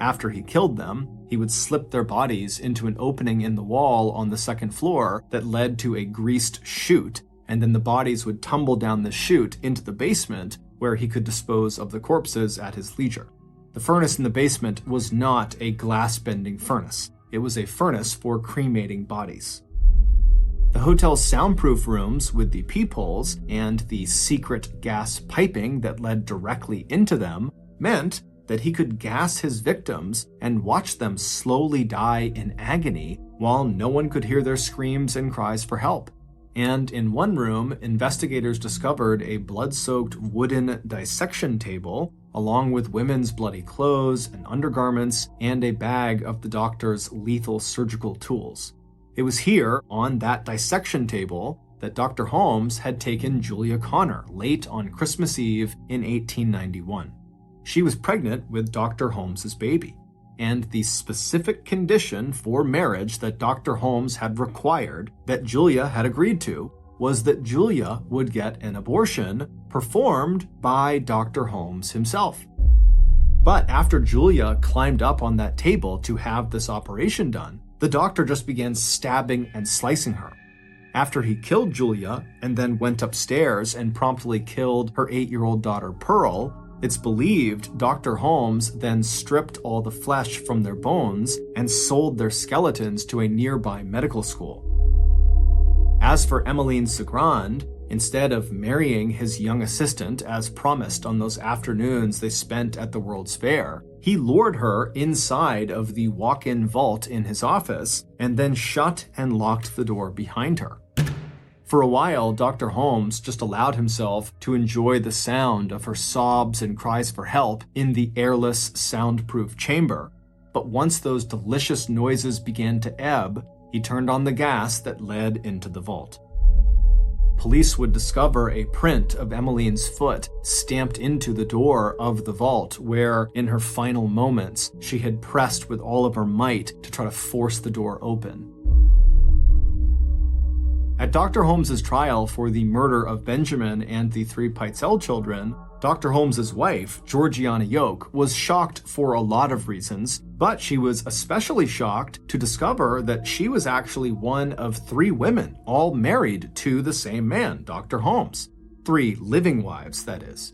A: After he killed them, he would slip their bodies into an opening in the wall on the 2nd floor that led to a greased chute, and then the bodies would tumble down the chute into the basement, where he could dispose of the corpses at his leisure. The furnace in the basement was not a glass-bending furnace. It was a furnace for cremating bodies. The hotel's soundproof rooms with the peepholes and the secret gas piping that led directly into them meant that he could gas his victims and watch them slowly die in agony while no one could hear their screams and cries for help. And in one room, investigators discovered a blood-soaked wooden dissection table, along with women's bloody clothes and undergarments, and a bag of the doctor's lethal surgical tools. It was here, on that dissection table, that Dr. Holmes had taken Julia Connor late on Christmas Eve in 1891. She was pregnant with Dr. Holmes's baby, and the specific condition for marriage that Dr. Holmes had required, that Julia had agreed to, was that Julia would get an abortion performed by Dr. Holmes himself. But after Julia climbed up on that table to have this operation done, the doctor just began stabbing and slicing her. After he killed Julia and then went upstairs and promptly killed her 8-year-old daughter Pearl, it's believed Dr. Holmes then stripped all the flesh from their bones and sold their skeletons to a nearby medical school. As for Emmeline Cigrand, instead of marrying his young assistant as promised on those afternoons they spent at the World's Fair, he lured her inside of the walk-in vault in his office and then shut and locked the door behind her. For a while, Dr. Holmes just allowed himself to enjoy the sound of her sobs and cries for help in the airless, soundproof chamber. But once those delicious noises began to ebb, he turned on the gas that led into the vault. Police would discover a print of Emmeline's foot stamped into the door of the vault, where, in her final moments, she had pressed with all of her might to try to force the door open. At Dr. Holmes's trial for the murder of Benjamin and the 3 Pitezel children, Dr. Holmes's wife, Georgiana Yoke, was shocked for a lot of reasons, but she was especially shocked to discover that she was actually one of 3 women, all married to the same man, Dr. Holmes. 3 living wives, that is.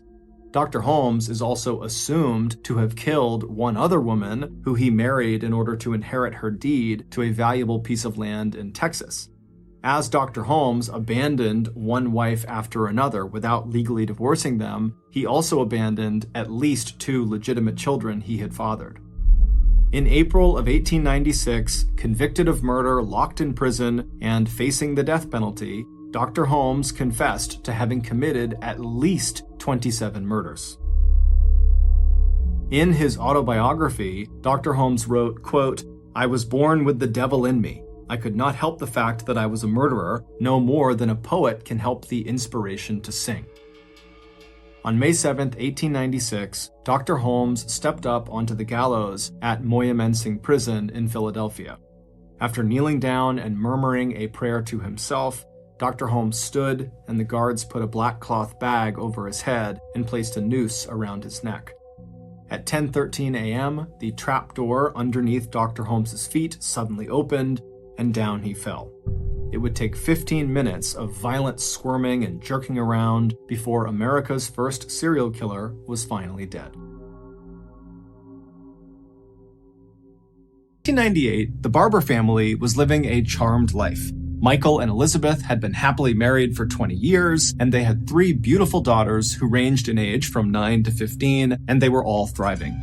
A: Dr. Holmes is also assumed to have killed one other woman who he married in order to inherit her deed to a valuable piece of land in Texas. As Dr. Holmes abandoned one wife after another without legally divorcing them, he also abandoned at least 2 legitimate children he had fathered. In April of 1896, convicted of murder, locked in prison, and facing the death penalty, Dr. Holmes confessed to having committed at least 27 murders. In his autobiography, Dr. Holmes wrote, quote, "I was born with the devil in me. I could not help the fact that I was a murderer, no more than a poet can help the inspiration to sing." On May 7, 1896, Dr. Holmes stepped up onto the gallows at Moyamensing Prison in Philadelphia. After kneeling down and murmuring a prayer to himself, Dr. Holmes stood, and the guards put a black cloth bag over his head and placed a noose around his neck. At 10:13 a.m., the trapdoor underneath Dr. Holmes's feet suddenly opened, and down he fell. It would take 15 minutes of violent squirming and jerking around before America's first serial killer was finally dead. In 1998, the Barber family was living a charmed life. Michael and Elizabeth had been happily married for 20 years, and they had 3 beautiful daughters who ranged in age from 9 to 15, and they were all thriving.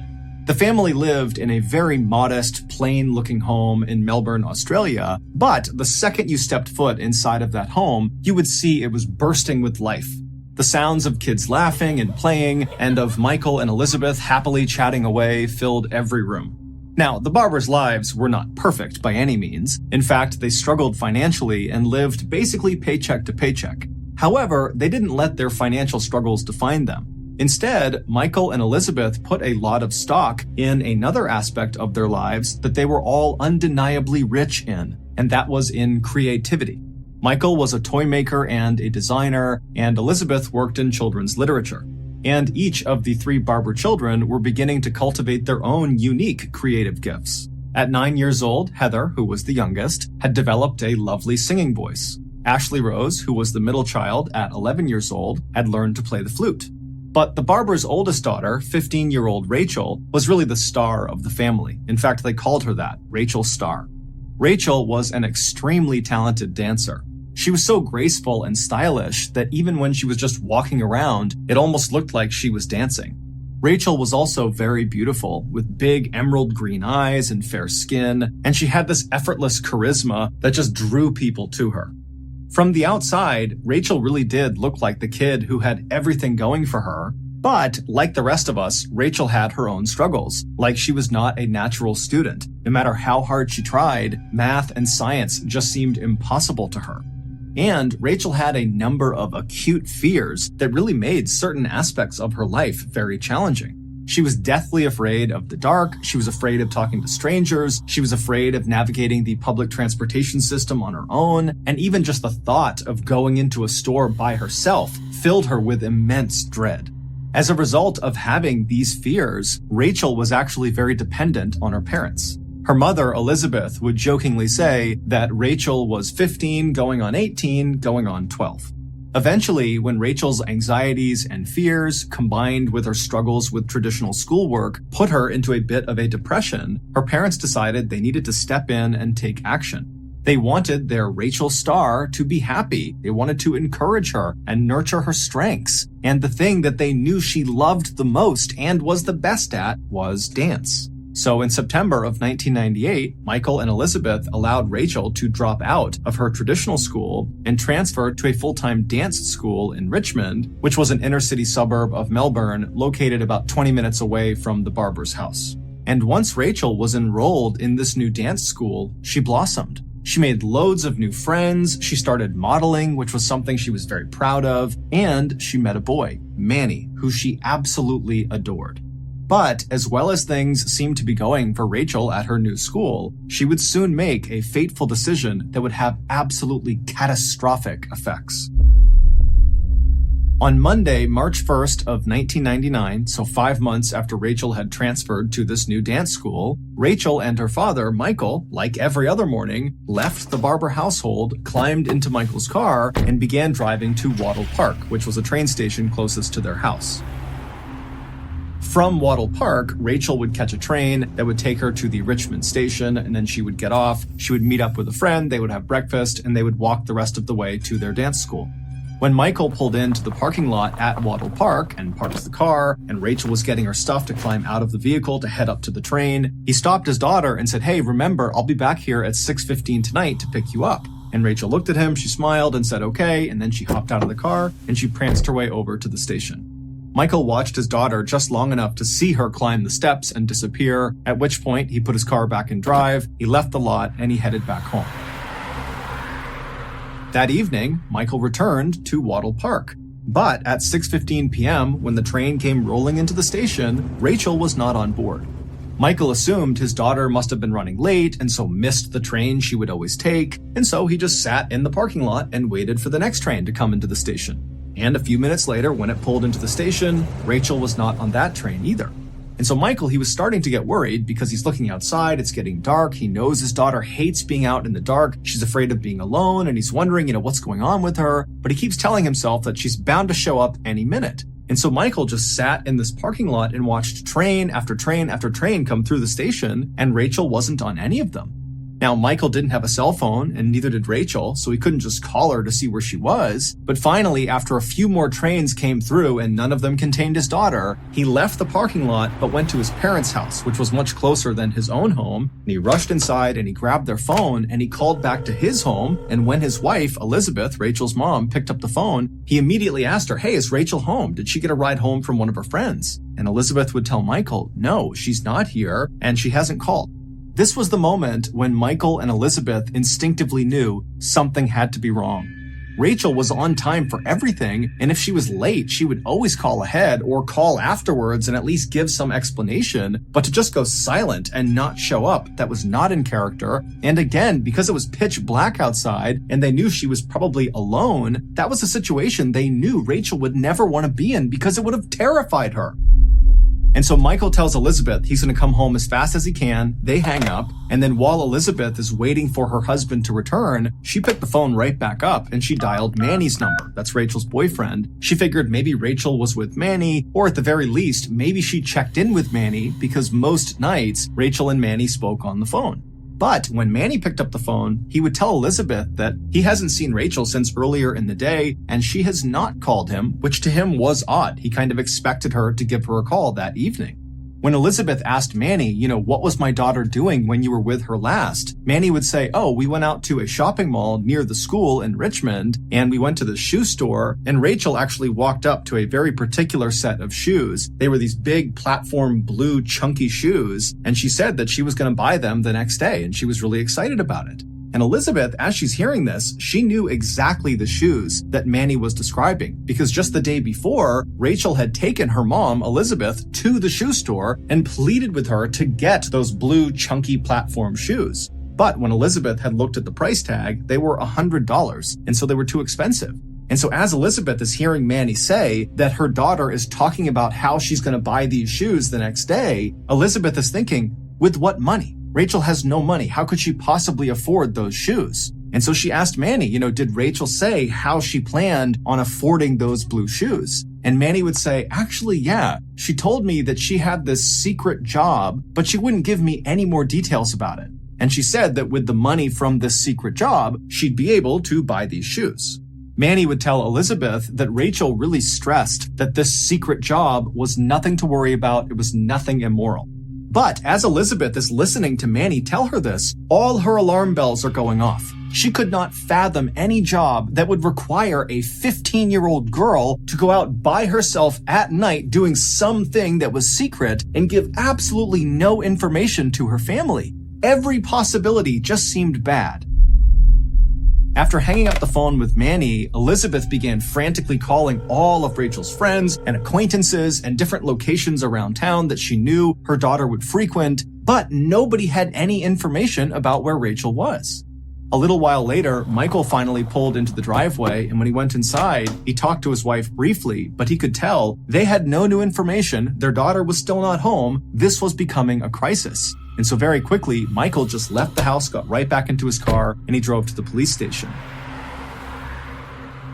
A: The family lived in a very modest, plain-looking home in Melbourne, Australia, but the second you stepped foot inside of that home, you would see it was bursting with life. The sounds of kids laughing and playing, and of Michael and Elizabeth happily chatting away, filled every room. Now, the Barbers' lives were not perfect by any means. In fact, they struggled financially and lived basically paycheck to paycheck. However, they didn't let their financial struggles define them. Instead, Michael and Elizabeth put a lot of stock in another aspect of their lives that they were all undeniably rich in, and that was in creativity. Michael was a toy maker and a designer, and Elizabeth worked in children's literature. And each of the 3 Barber children were beginning to cultivate their own unique creative gifts. At 9 years old, Heather, who was the youngest, had developed a lovely singing voice. Ashley Rose, who was the middle child at 11 years old, had learned to play the flute. But the Barber's oldest daughter, 15-year-old Rachel, was really the star of the family. In fact, they called her that, Rachel Star. Rachel was an extremely talented dancer. She was so graceful and stylish that even when she was just walking around, it almost looked like she was dancing. Rachel was also very beautiful, with big emerald green eyes and fair skin, and she had this effortless charisma that just drew people to her. From the outside, Rachel really did look like the kid who had everything going for her, But, like the rest of us, Rachel had her own struggles. Like she was not a natural student. No matter how hard she tried, math and science just seemed impossible to her. And Rachel had a number of acute fears that really made certain aspects of her life very challenging. She was deathly afraid of the dark, she was afraid of talking to strangers, she was afraid of navigating the public transportation system on her own, and even just the thought of going into a store by herself filled her with immense dread. As a result of having these fears, Rachel was actually very dependent on her parents. Her mother, Elizabeth, would jokingly say that Rachel was 15, going on 18, going on 12. Eventually, when Rachel's anxieties and fears, combined with her struggles with traditional schoolwork, put her into a bit of a depression, her parents decided they needed to step in and take action. They wanted their Rachel star to be happy. They wanted to encourage her and nurture her strengths. And the thing that they knew she loved the most and was the best at was dance. So in September of 1998, Michael and Elizabeth allowed Rachel to drop out of her traditional school and transfer to a full-time dance school in Richmond, which was an inner-city suburb of Melbourne located about 20 minutes away from the barber's house. And once Rachel was enrolled in this new dance school, she blossomed. She made loads of new friends, she started modeling, which was something she was very proud of, and she met a boy, Manny, who she absolutely adored. But as well as things seemed to be going for Rachel at her new school, she would soon make a fateful decision that would have absolutely catastrophic effects. On Monday, March 1st of 1999, so 5 months after Rachel had transferred to this new dance school, Rachel and her father, Michael, like every other morning, left the Barber household, climbed into Michael's car, and began driving to Wattle Park, which was a train station closest to their house. From Wattle Park, Rachel would catch a train that would take her to the Richmond station, and then she would get off, she would meet up with a friend, they would have breakfast, and they would walk the rest of the way to their dance school. When Michael pulled into the parking lot at Wattle Park and parked the car, and Rachel was getting her stuff to climb out of the vehicle to head up to the train, he stopped his daughter and said, "Hey, remember, I'll be back here at 6:15 tonight to pick you up." And Rachel looked at him, she smiled and said, "Okay," and then she hopped out of the car and she pranced her way over to the station. Michael watched his daughter just long enough to see her climb the steps and disappear, at which point he put his car back in drive, he left the lot, and he headed back home. That evening, Michael returned to Wattle Park. But at 6:15 p.m., when the train came rolling into the station, Rachel was not on board. Michael assumed his daughter must have been running late and so missed the train she would always take, and so he just sat in the parking lot and waited for the next train to come into the station. And a few minutes later, when it pulled into the station, Rachel was not on that train either. And so Michael, he was starting to get worried because he's looking outside, it's getting dark, he knows his daughter hates being out in the dark, she's afraid of being alone, and he's wondering, what's going on with her, but he keeps telling himself that she's bound to show up any minute. And so Michael just sat in this parking lot and watched train after train after train come through the station, and Rachel wasn't on any of them. Now, Michael didn't have a cell phone, and neither did Rachel, so he couldn't just call her to see where she was. But finally, after a few more trains came through and none of them contained his daughter, he left the parking lot but went to his parents' house, which was much closer than his own home. And he rushed inside and he grabbed their phone and he called back to his home. And when his wife, Elizabeth, Rachel's mom, picked up the phone, he immediately asked her, "Hey, is Rachel home? Did she get a ride home from one of her friends?" And Elizabeth would tell Michael, "No, she's not here and she hasn't called." This was the moment when Michael and Elizabeth instinctively knew something had to be wrong. Rachel was on time for everything, and if she was late, she would always call ahead or call afterwards and at least give some explanation, but to just go silent and not show up, that was not in character. And again, because it was pitch black outside and they knew she was probably alone, that was a situation they knew Rachel would never want to be in because it would have terrified her. And so Michael tells Elizabeth he's going to come home as fast as he can. They hang up. And then while Elizabeth is waiting for her husband to return, she picked the phone right back up and she dialed Manny's number. That's Rachel's boyfriend. She figured maybe Rachel was with Manny, or at the very least, maybe she checked in with Manny because most nights Rachel and Manny spoke on the phone. But when Manny picked up the phone, he would tell Elizabeth that he hasn't seen Rachel since earlier in the day, and she has not called him, which to him was odd. He kind of expected her to give her a call that evening. When Elizabeth asked Manny, what was my daughter doing when you were with her last? Manny would say, oh, we went out to a shopping mall near the school in Richmond, and we went to the shoe store, and Rachel actually walked up to a very particular set of shoes. They were these big platform blue chunky shoes, and she said that she was going to buy them the next day, and she was really excited about it. And Elizabeth, as she's hearing this, she knew exactly the shoes that Manny was describing, because just the day before, Rachel had taken her mom, Elizabeth, to the shoe store and pleaded with her to get those blue chunky platform shoes. But when Elizabeth had looked at the price tag, they were $100, and so they were too expensive. And so as Elizabeth is hearing Manny say that her daughter is talking about how she's going to buy these shoes the next day, Elizabeth is thinking, with what money? Rachel has no money. How could she possibly afford those shoes? And so she asked Manny, did Rachel say how she planned on affording those blue shoes? And Manny would say, actually, yeah, she told me that she had this secret job, but she wouldn't give me any more details about it. And she said that with the money from this secret job, she'd be able to buy these shoes. Manny would tell Elizabeth that Rachel really stressed that this secret job was nothing to worry about. It was nothing immoral. But as Elizabeth is listening to Manny tell her this, all her alarm bells are going off. She could not fathom any job that would require a 15-year-old girl to go out by herself at night doing something that was secret and give absolutely no information to her family. Every possibility just seemed bad. After hanging up the phone with Manny, Elizabeth began frantically calling all of Rachel's friends and acquaintances and different locations around town that she knew her daughter would frequent, but nobody had any information about where Rachel was. A little while later, Michael finally pulled into the driveway, and when he went inside, he talked to his wife briefly, but he could tell they had no new information, their daughter was still not home, this was becoming a crisis. And so very quickly, Michael just left the house, got right back into his car, and he drove to the police station.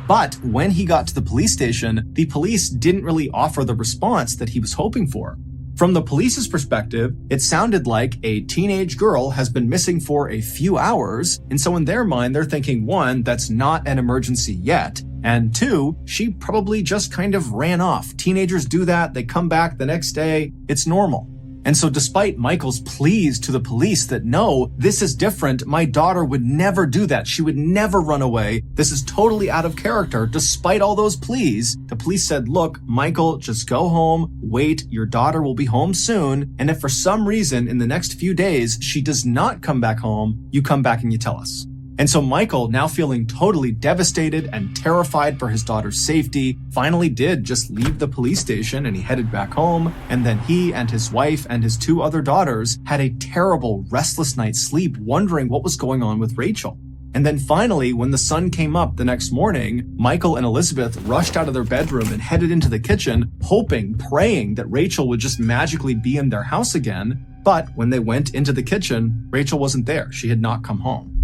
A: But when he got to the police station, the police didn't really offer the response that he was hoping for. From the police's perspective, it sounded like a teenage girl has been missing for a few hours, and so in their mind, they're thinking, one, that's not an emergency yet, and two, she probably just kind of ran off. Teenagers do that, they come back the next day, it's normal. And so despite Michael's pleas to the police that no, this is different, my daughter would never do that, she would never run away, this is totally out of character, despite all those pleas, the police said, look, Michael, just go home, wait, your daughter will be home soon, and if for some reason in the next few days she does not come back home, you come back and you tell us. And so Michael, now feeling totally devastated and terrified for his daughter's safety, finally did just leave the police station and he headed back home. And then he and his wife and his two other daughters had a terrible, restless night's sleep, wondering what was going on with Rachel. And then finally, when the sun came up the next morning, Michael and Elizabeth rushed out of their bedroom and headed into the kitchen, hoping, praying that Rachel would just magically be in their house again. But when they went into the kitchen, Rachel wasn't there. She had not come home.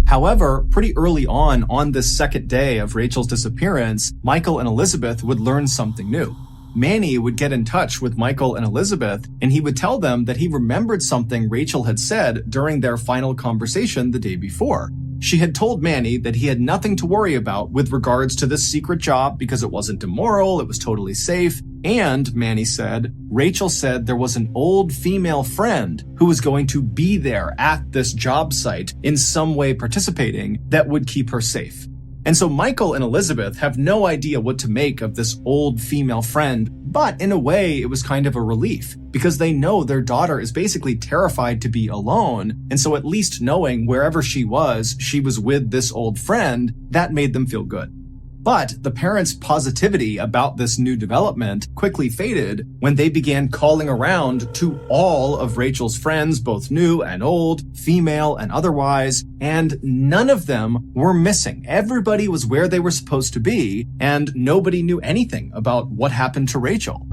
A: However, pretty early on this second day of Rachel's disappearance, Michael and Elizabeth would learn something new. Manny would get in touch with Michael and Elizabeth, and he would tell them that he remembered something Rachel had said during their final conversation the day before. She had told Manny that he had nothing to worry about with regards to this secret job because it wasn't immoral, it was totally safe, and, Manny said, Rachel said there was an old female friend who was going to be there at this job site in some way participating that would keep her safe. And so Michael and Elizabeth have no idea what to make of this old female friend, but in a way it was kind of a relief because they know their daughter is basically terrified to be alone, and so at least knowing wherever she was with this old friend, that made them feel good. But the parents' positivity about this new development quickly faded when they began calling around to all of Rachel's friends, both new and old, female and otherwise, and none of them were missing. Everybody was where they were supposed to be, and nobody knew anything about what happened to Rachel.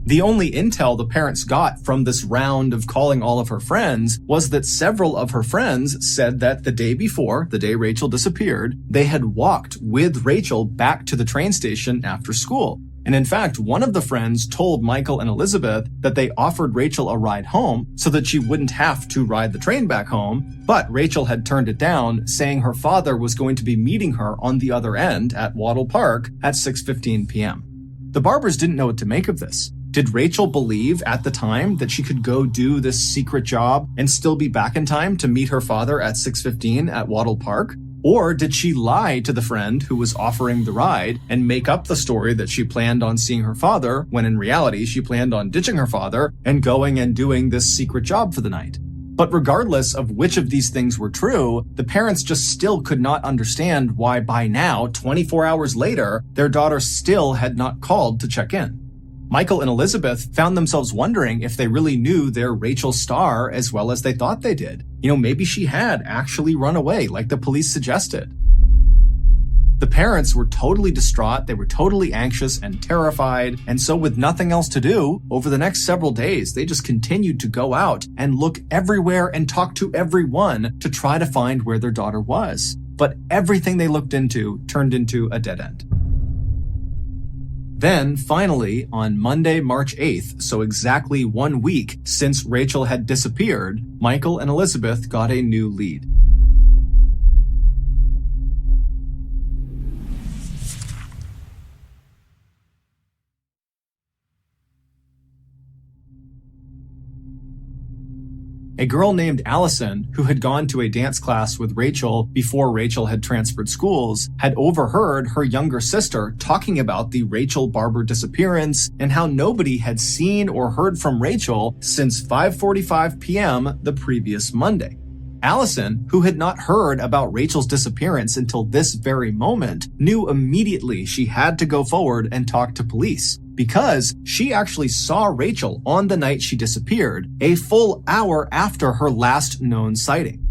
A: The only intel the parents got from this round of calling all of her friends was that several of her friends said that the day before, the day Rachel disappeared, they had walked with Rachel back to the train station after school. And in fact, one of the friends told Michael and Elizabeth that they offered Rachel a ride home so that she wouldn't have to ride the train back home, but Rachel had turned it down, saying her father was going to be meeting her on the other end at Wattle Park at 6:15 p.m. The Barbers didn't know what to make of this. Did Rachel believe at the time that she could go do this secret job and still be back in time to meet her father at 6:15 at Wattle Park? Or did she lie to the friend who was offering the ride and make up the story that she planned on seeing her father, when in reality she planned on ditching her father and going and doing this secret job for the night? But regardless of which of these things were true, the parents just still could not understand why by now, 24 hours later, their daughter still had not called to check in. Michael and Elizabeth found themselves wondering if they really knew their Rachel Starr as well as they thought they did. Maybe she had actually run away like the police suggested. The parents were totally distraught, they were totally anxious and terrified, and so with nothing else to do, over the next several days, they just continued to go out and look everywhere and talk to everyone to try to find where their daughter was. But everything they looked into turned into a dead end. Then, finally, on Monday, March 8th, so exactly 1 week since Rachel had disappeared, Michael and Elizabeth got a new lead. A girl named Allison, who had gone to a dance class with Rachel before Rachel had transferred schools, had overheard her younger sister talking about the Rachel Barber disappearance and how nobody had seen or heard from Rachel since 5:45 p.m. the previous Monday. Allison, who had not heard about Rachel's disappearance until this very moment, knew immediately she had to go forward and talk to police, because she actually saw Rachel on the night she disappeared, a full hour after her last known sighting.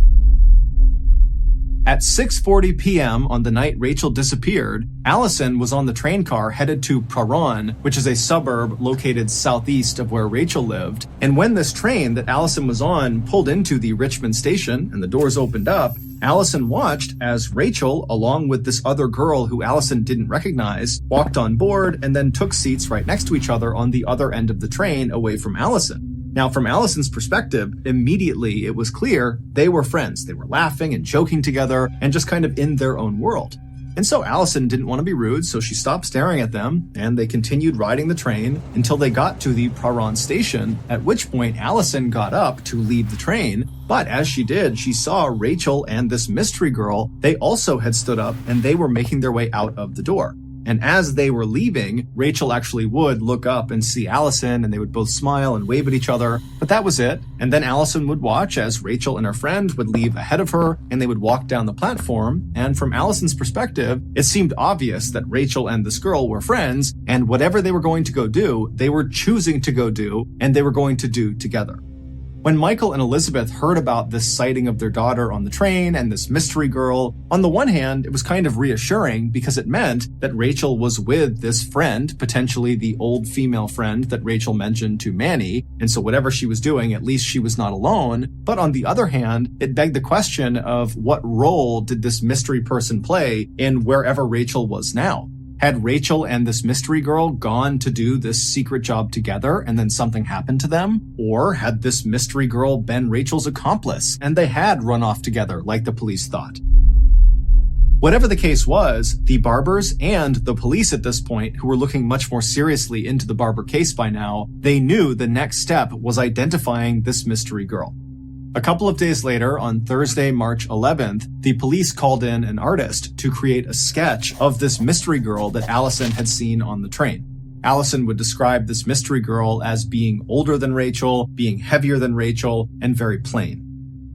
A: At 6:40 p.m. on the night Rachel disappeared, Allison was on the train car headed to Praron, which is a suburb located southeast of where Rachel lived. And when this train that Allison was on pulled into the Richmond station and the doors opened up, Allison watched as Rachel, along with this other girl who Allison didn't recognize, walked on board and then took seats right next to each other on the other end of the train away from Allison. Now, from Allison's perspective, immediately it was clear they were friends. They were laughing and joking together and just kind of in their own world. And so Allison didn't want to be rude, so she stopped staring at them, and they continued riding the train until they got to the Praron station, at which point Allison got up to leave the train. But as she did, she saw Rachel and this mystery girl. They also had stood up, and they were making their way out of the door. And as they were leaving, Rachel actually would look up and see Allison, and they would both smile and wave at each other. But that was it. And then Allison would watch as Rachel and her friend would leave ahead of her, and they would walk down the platform. And from Allison's perspective, it seemed obvious that Rachel and this girl were friends, and whatever they were going to go do, they were choosing to go do, and they were going to do together. When Michael and Elizabeth heard about this sighting of their daughter on the train and this mystery girl, on the one hand, it was kind of reassuring because it meant that Rachel was with this friend, potentially the old female friend that Rachel mentioned to Manny, and so whatever she was doing, at least she was not alone. But on the other hand, it begged the question of what role did this mystery person play in wherever Rachel was now? Had Rachel and this mystery girl gone to do this secret job together and then something happened to them? Or had this mystery girl been Rachel's accomplice and they had run off together like the police thought? Whatever the case was, the Barbers and the police at this point, who were looking much more seriously into the Barber case by now, they knew the next step was identifying this mystery girl. A couple of days later, on Thursday, March 11th, the police called in an artist to create a sketch of this mystery girl that Allison had seen on the train. Allison would describe this mystery girl as being older than Rachel, being heavier than Rachel, and very plain.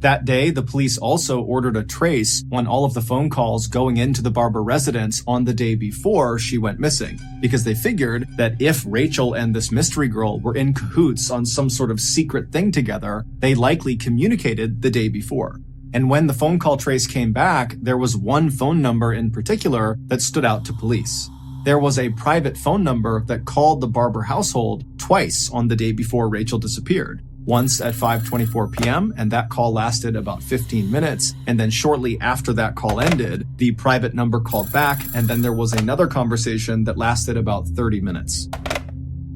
A: That day, the police also ordered a trace on all of the phone calls going into the Barber residence on the day before she went missing, because they figured that if Rachel and this mystery girl were in cahoots on some sort of secret thing together, they likely communicated the day before. And when the phone call trace came back, there was one phone number in particular that stood out to police. There was a private phone number that called the Barber household twice on the day before Rachel disappeared. Once at 5:24 p.m., and that call lasted about 15 minutes, and then shortly after that call ended, the private number called back, and then there was another conversation that lasted about 30 minutes.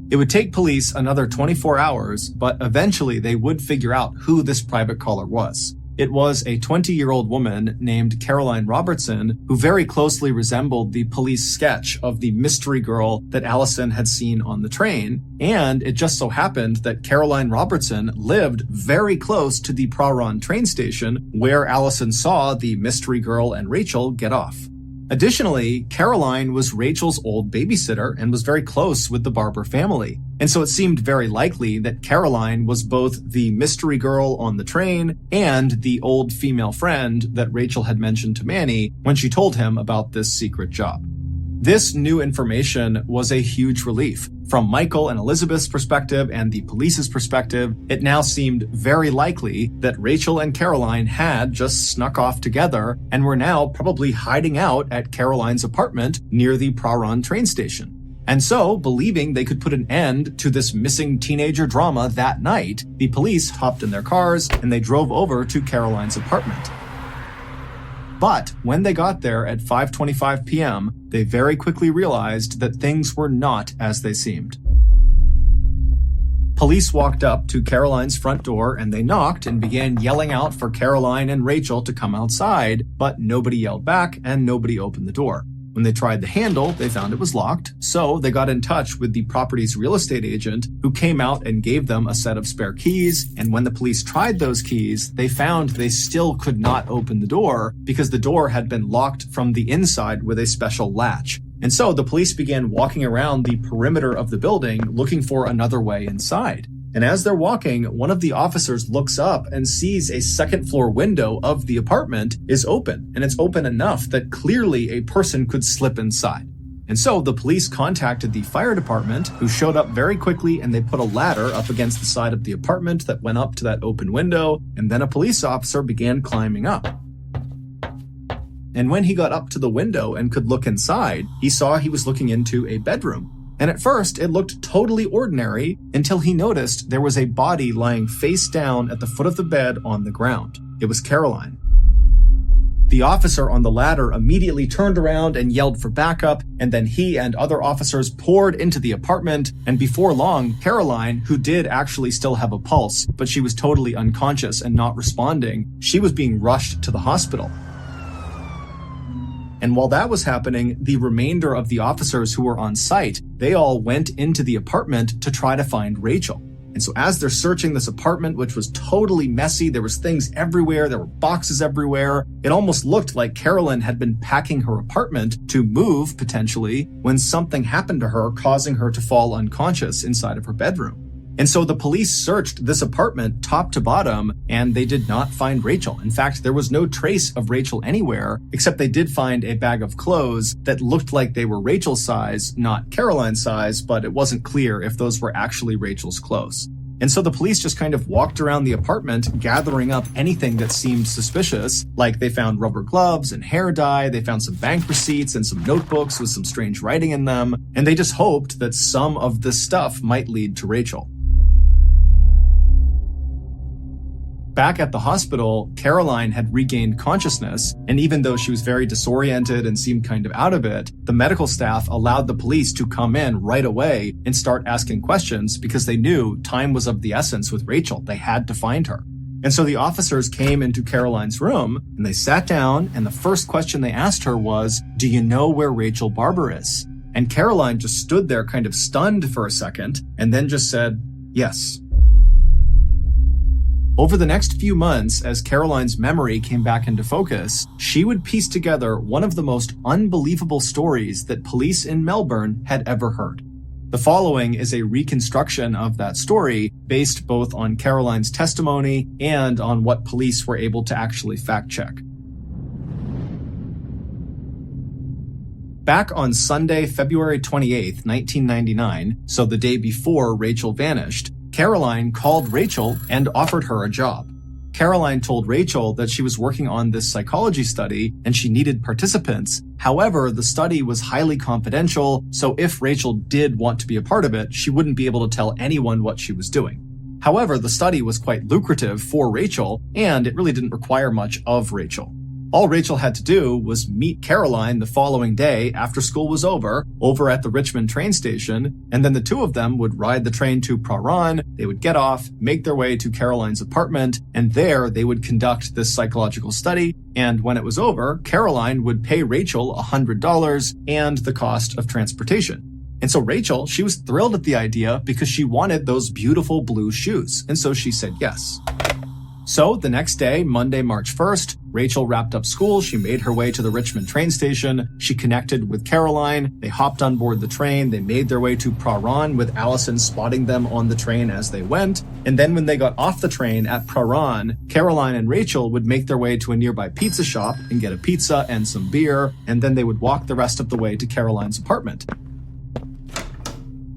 A: It would take police another 24 hours, but eventually they would figure out who this private caller was. It was a 20-year-old woman named Caroline Robertson who very closely resembled the police sketch of the mystery girl that Allison had seen on the train, and it just so happened that Caroline Robertson lived very close to the Praron train station where Allison saw the mystery girl and Rachel get off. Additionally, Caroline was Rachel's old babysitter and was very close with the Barber family. And so it seemed very likely that Caroline was both the mystery girl on the train and the old female friend that Rachel had mentioned to Manny when she told him about this secret job. This new information was a huge relief. From Michael and Elizabeth's perspective and the police's perspective, it now seemed very likely that Rachel and Caroline had just snuck off together and were now probably hiding out at Caroline's apartment near the Praron train station. And so, believing they could put an end to this missing teenager drama that night, the police hopped in their cars and they drove over to Caroline's apartment. But when they got there at 5:25 p.m., they very quickly realized that things were not as they seemed. Police walked up to Caroline's front door and they knocked and began yelling out for Caroline and Rachel to come outside, but nobody yelled back and nobody opened the door. When they tried the handle, they found it was locked, so they got in touch with the property's real estate agent, who came out and gave them a set of spare keys, and when the police tried those keys, they found they still could not open the door because the door had been locked from the inside with a special latch. And so the police began walking around the perimeter of the building looking for another way inside. And as they're walking, one of the officers looks up and sees a second-floor window of the apartment is open, and it's open enough that clearly a person could slip inside. And so the police contacted the fire department, who showed up very quickly, and they put a ladder up against the side of the apartment that went up to that open window, and then a police officer began climbing up. And when he got up to the window and could look inside, he saw he was looking into a bedroom. And at first, it looked totally ordinary until he noticed there was a body lying face down at the foot of the bed on the ground. It was Caroline. The officer on the ladder immediately turned around and yelled for backup, and then he and other officers poured into the apartment, and before long, Caroline, who did actually still have a pulse, but she was totally unconscious and not responding, she was being rushed to the hospital. And while that was happening, the remainder of the officers who were on site, they all went into the apartment to try to find Rachel. And so as they're searching this apartment, which was totally messy, there was things everywhere, there were boxes everywhere, it almost looked like Caroline had been packing her apartment to move, potentially, when something happened to her, causing her to fall unconscious inside of her bedroom. And so the police searched this apartment top to bottom, and they did not find Rachel. In fact, there was no trace of Rachel anywhere, except they did find a bag of clothes that looked like they were Rachel's size, not Caroline's size, but it wasn't clear if those were actually Rachel's clothes. And so the police just kind of walked around the apartment, gathering up anything that seemed suspicious, like they found rubber gloves and hair dye, they found some bank receipts and some notebooks with some strange writing in them, and they just hoped that some of this stuff might lead to Rachel. Back at the hospital, Caroline had regained consciousness, and even though she was very disoriented and seemed kind of out of it, the medical staff allowed the police to come in right away and start asking questions because they knew time was of the essence with Rachel. They had to find her. And so the officers came into Caroline's room, and they sat down, and the first question they asked her was, "Do you know where Rachel Barber is?" And Caroline just stood there kind of stunned for a second, and then just said, "Yes." Over the next few months, as Caroline's memory came back into focus, she would piece together one of the most unbelievable stories that police in Melbourne had ever heard. The following is a reconstruction of that story based both on Caroline's testimony and on what police were able to actually fact-check. Back on Sunday, February 28th, 1999, so the day before Rachel vanished, Caroline called Rachel and offered her a job. Caroline told Rachel that she was working on this psychology study and she needed participants. However, the study was highly confidential, so if Rachel did want to be a part of it, she wouldn't be able to tell anyone what she was doing. However, the study was quite lucrative for Rachel, and it really didn't require much of Rachel. All Rachel had to do was meet Caroline the following day after school was over at the Richmond train station, and then the two of them would ride the train to Prahran. They would get off, make their way to Caroline's apartment, and there they would conduct this psychological study. And when it was over, Caroline would pay Rachel $100 and the cost of transportation. And so Rachel, she was thrilled at the idea because she wanted those beautiful blue shoes. And so she said yes. So the next day, Monday, March 1st, Rachel wrapped up school. She made her way to the Richmond train station. She connected with Caroline. They hopped on board the train. They made their way to Prahran with Allison spotting them on the train as they went. And then when they got off the train at Prahran, Caroline and Rachel would make their way to a nearby pizza shop and get a pizza and some beer. And then they would walk the rest of the way to Caroline's apartment.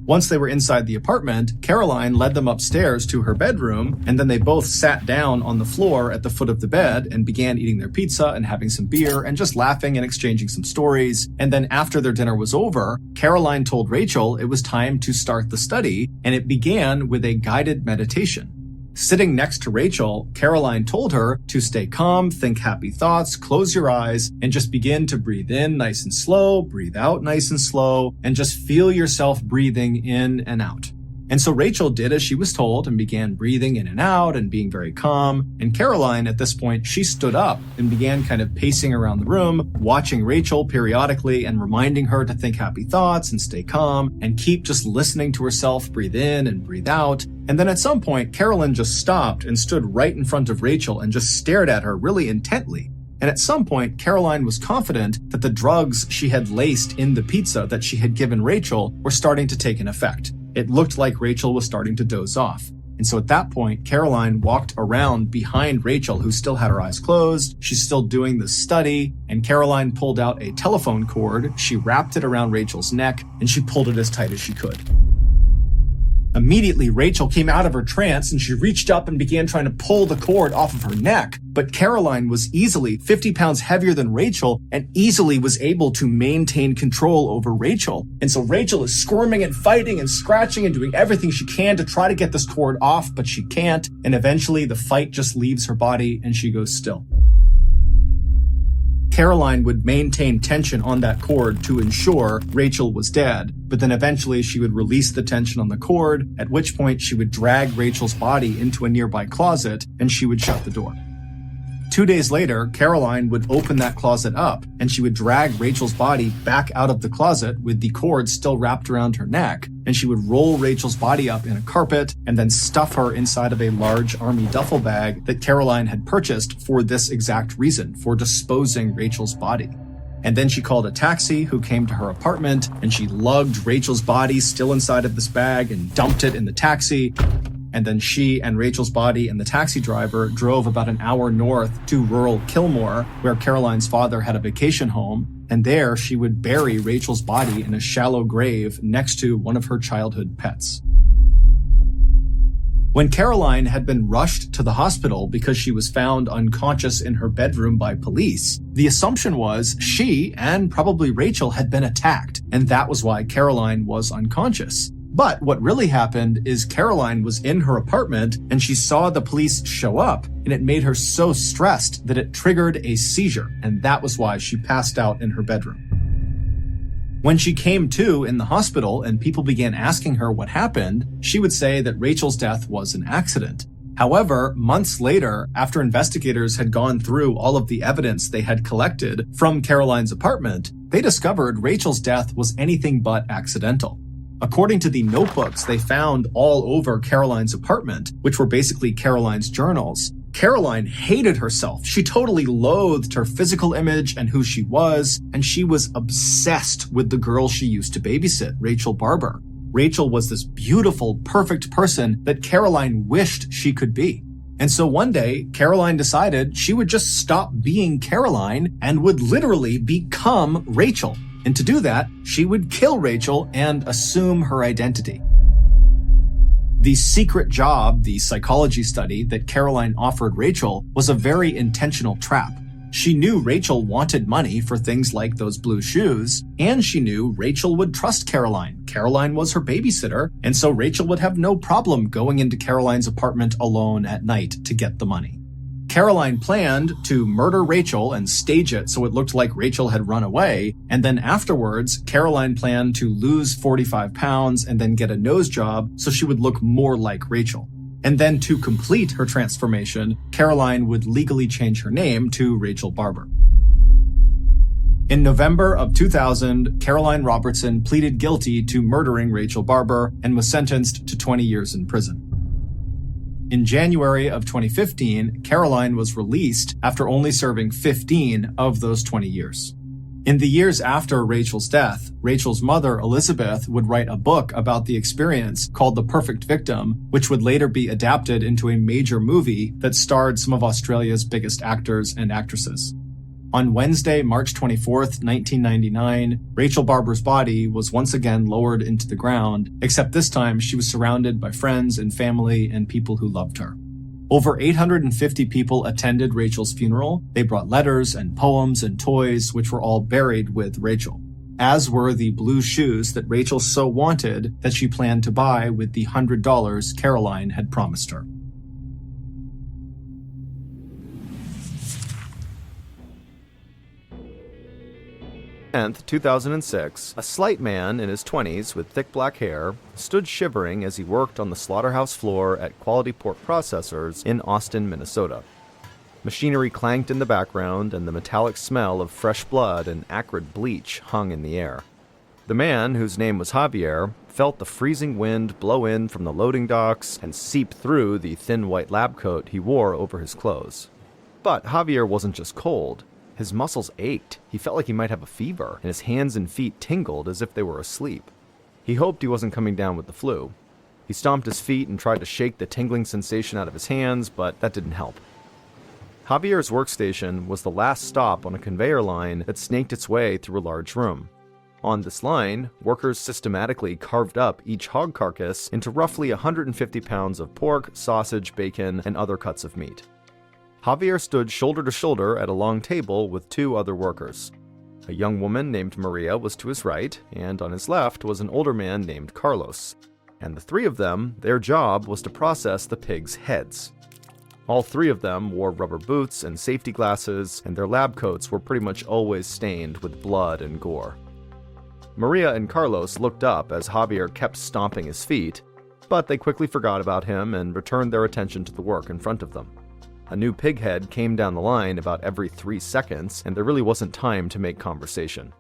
A: Once they were inside the apartment, Caroline led them upstairs to her bedroom, and then they both sat down on the floor at the foot of the bed and began eating their pizza and having some beer and just laughing and exchanging some stories. And then after their dinner was over, Caroline told Rachel it was time to start the study, and it began with a guided meditation. Sitting next to Rachel, Caroline told her to stay calm, think happy thoughts, close your eyes, and just begin to breathe in nice and slow, breathe out nice and slow, and just feel yourself breathing in and out. And so Rachel did as she was told and began breathing in and out and being very calm. And Caroline, at this point, she stood up and began kind of pacing around the room, watching Rachel periodically and reminding her to think happy thoughts and stay calm and keep just listening to herself breathe in and breathe out. And then at some point, Caroline just stopped and stood right in front of Rachel and just stared at her really intently. And at some point, Caroline was confident that the drugs she had laced in the pizza that she had given Rachel were starting to take an effect. It looked like Rachel was starting to doze off. And so at that point, Caroline walked around behind Rachel, who still had her eyes closed. She's still doing the study. And Caroline pulled out a telephone cord. She wrapped it around Rachel's neck, and she pulled it as tight as she could. Immediately, Rachel came out of her trance and she reached up and began trying to pull the cord off of her neck. But Caroline was easily 50 pounds heavier than Rachel and easily was able to maintain control over Rachel. And so Rachel is squirming and fighting and scratching and doing everything she can to try to get this cord off, but she can't. And eventually the fight just leaves her body and she goes still. Caroline would maintain tension on that cord to ensure Rachel was dead, but then eventually she would release the tension on the cord, at which point she would drag Rachel's body into a nearby closet and she would shut the door. 2 days later, Caroline would open that closet up and she would drag Rachel's body back out of the closet with the cord still wrapped around her neck, and she would roll Rachel's body up in a carpet and then stuff her inside of a large army duffel bag that Caroline had purchased for this exact reason, for disposing Rachel's body. And then she called a taxi who came to her apartment and she lugged Rachel's body still inside of this bag and dumped it in the taxi. And then she and Rachel's body and the taxi driver drove about an hour north to rural Kilmore, where Caroline's father had a vacation home. And there she would bury Rachel's body in a shallow grave next to one of her childhood pets. When Caroline had been rushed to the hospital because she was found unconscious in her bedroom by police, the assumption was she and probably Rachel had been attacked, and that was why Caroline was unconscious. But what really happened is Caroline was in her apartment and she saw the police show up, and it made her so stressed that it triggered a seizure, and that was why she passed out in her bedroom. When she came to in the hospital and people began asking her what happened, she would say that Rachel's death was an accident. However, months later, after investigators had gone through all of the evidence they had collected from Caroline's apartment, they discovered Rachel's death was anything but accidental. According to the notebooks they found all over Caroline's apartment, which were basically Caroline's journals, Caroline hated herself. She totally loathed her physical image and who she was, and she was obsessed with the girl she used to babysit, Rachel Barber. Rachel was this beautiful, perfect person that Caroline wished she could be. And so one day, Caroline decided she would just stop being Caroline and would literally become Rachel. And to do that, she would kill Rachel and assume her identity. The secret job, the psychology study that Caroline offered Rachel, was a very intentional trap. She knew Rachel wanted money for things like those blue shoes, and she knew Rachel would trust Caroline. Caroline was her babysitter, and so Rachel would have no problem going into Caroline's apartment alone at night to get the money. Caroline planned to murder Rachel and stage it so it looked like Rachel had run away, and then afterwards, Caroline planned to lose 45 pounds and then get a nose job so she would look more like Rachel. And then to complete her transformation, Caroline would legally change her name to Rachel Barber. In November of 2000, Caroline Robertson pleaded guilty to murdering Rachel Barber and was sentenced to 20 years in prison. In January of 2015, Caroline was released after only serving 15 of those 20 years. In the years after Rachel's death, Rachel's mother, Elizabeth, would write a book about the experience called The Perfect Victim, which would later be adapted into a major movie that starred some of Australia's biggest actors and actresses. On Wednesday, March 24th, 1999, Rachel Barber's body was once again lowered into the ground, except this time she was surrounded by friends and family and people who loved her. Over 850 people attended Rachel's funeral. They brought letters and poems and toys, which were all buried with Rachel, as were the blue shoes that Rachel so wanted that she planned to buy with the $100 Caroline had promised her.
B: 10th, 2006, a slight man in his 20s with thick black hair stood shivering as he worked on the slaughterhouse floor at Quality Pork Processors in Austin, Minnesota. Machinery clanked in the background, and the metallic smell of fresh blood and acrid bleach hung in the air. The man, whose name was Javier, felt the freezing wind blow in from the loading docks and seep through the thin white lab coat he wore over his clothes. But Javier wasn't just cold. His muscles ached. He felt like he might have a fever, and his hands and feet tingled as if they were asleep. He hoped he wasn't coming down with the flu. He stomped his feet and tried to shake the tingling sensation out of his hands, but that didn't help. Javier's workstation was the last stop on a conveyor line that snaked its way through a large room. On this line, workers systematically carved up each hog carcass into roughly 150 pounds of pork, sausage, bacon, and other cuts of meat. Javier stood shoulder to shoulder at a long table with two other workers. A young woman named Maria was to his right, and on his left was an older man named Carlos. And the three of them, their job was to process the pigs' heads. All three of them wore rubber boots and safety glasses, and their lab coats were pretty much always stained with blood and gore. Maria and Carlos looked up as Javier kept stomping his feet, but they quickly forgot about him and returned their attention to the work in front of them. A new pig head came down the line about every 3 seconds, and there really wasn't time to make conversation.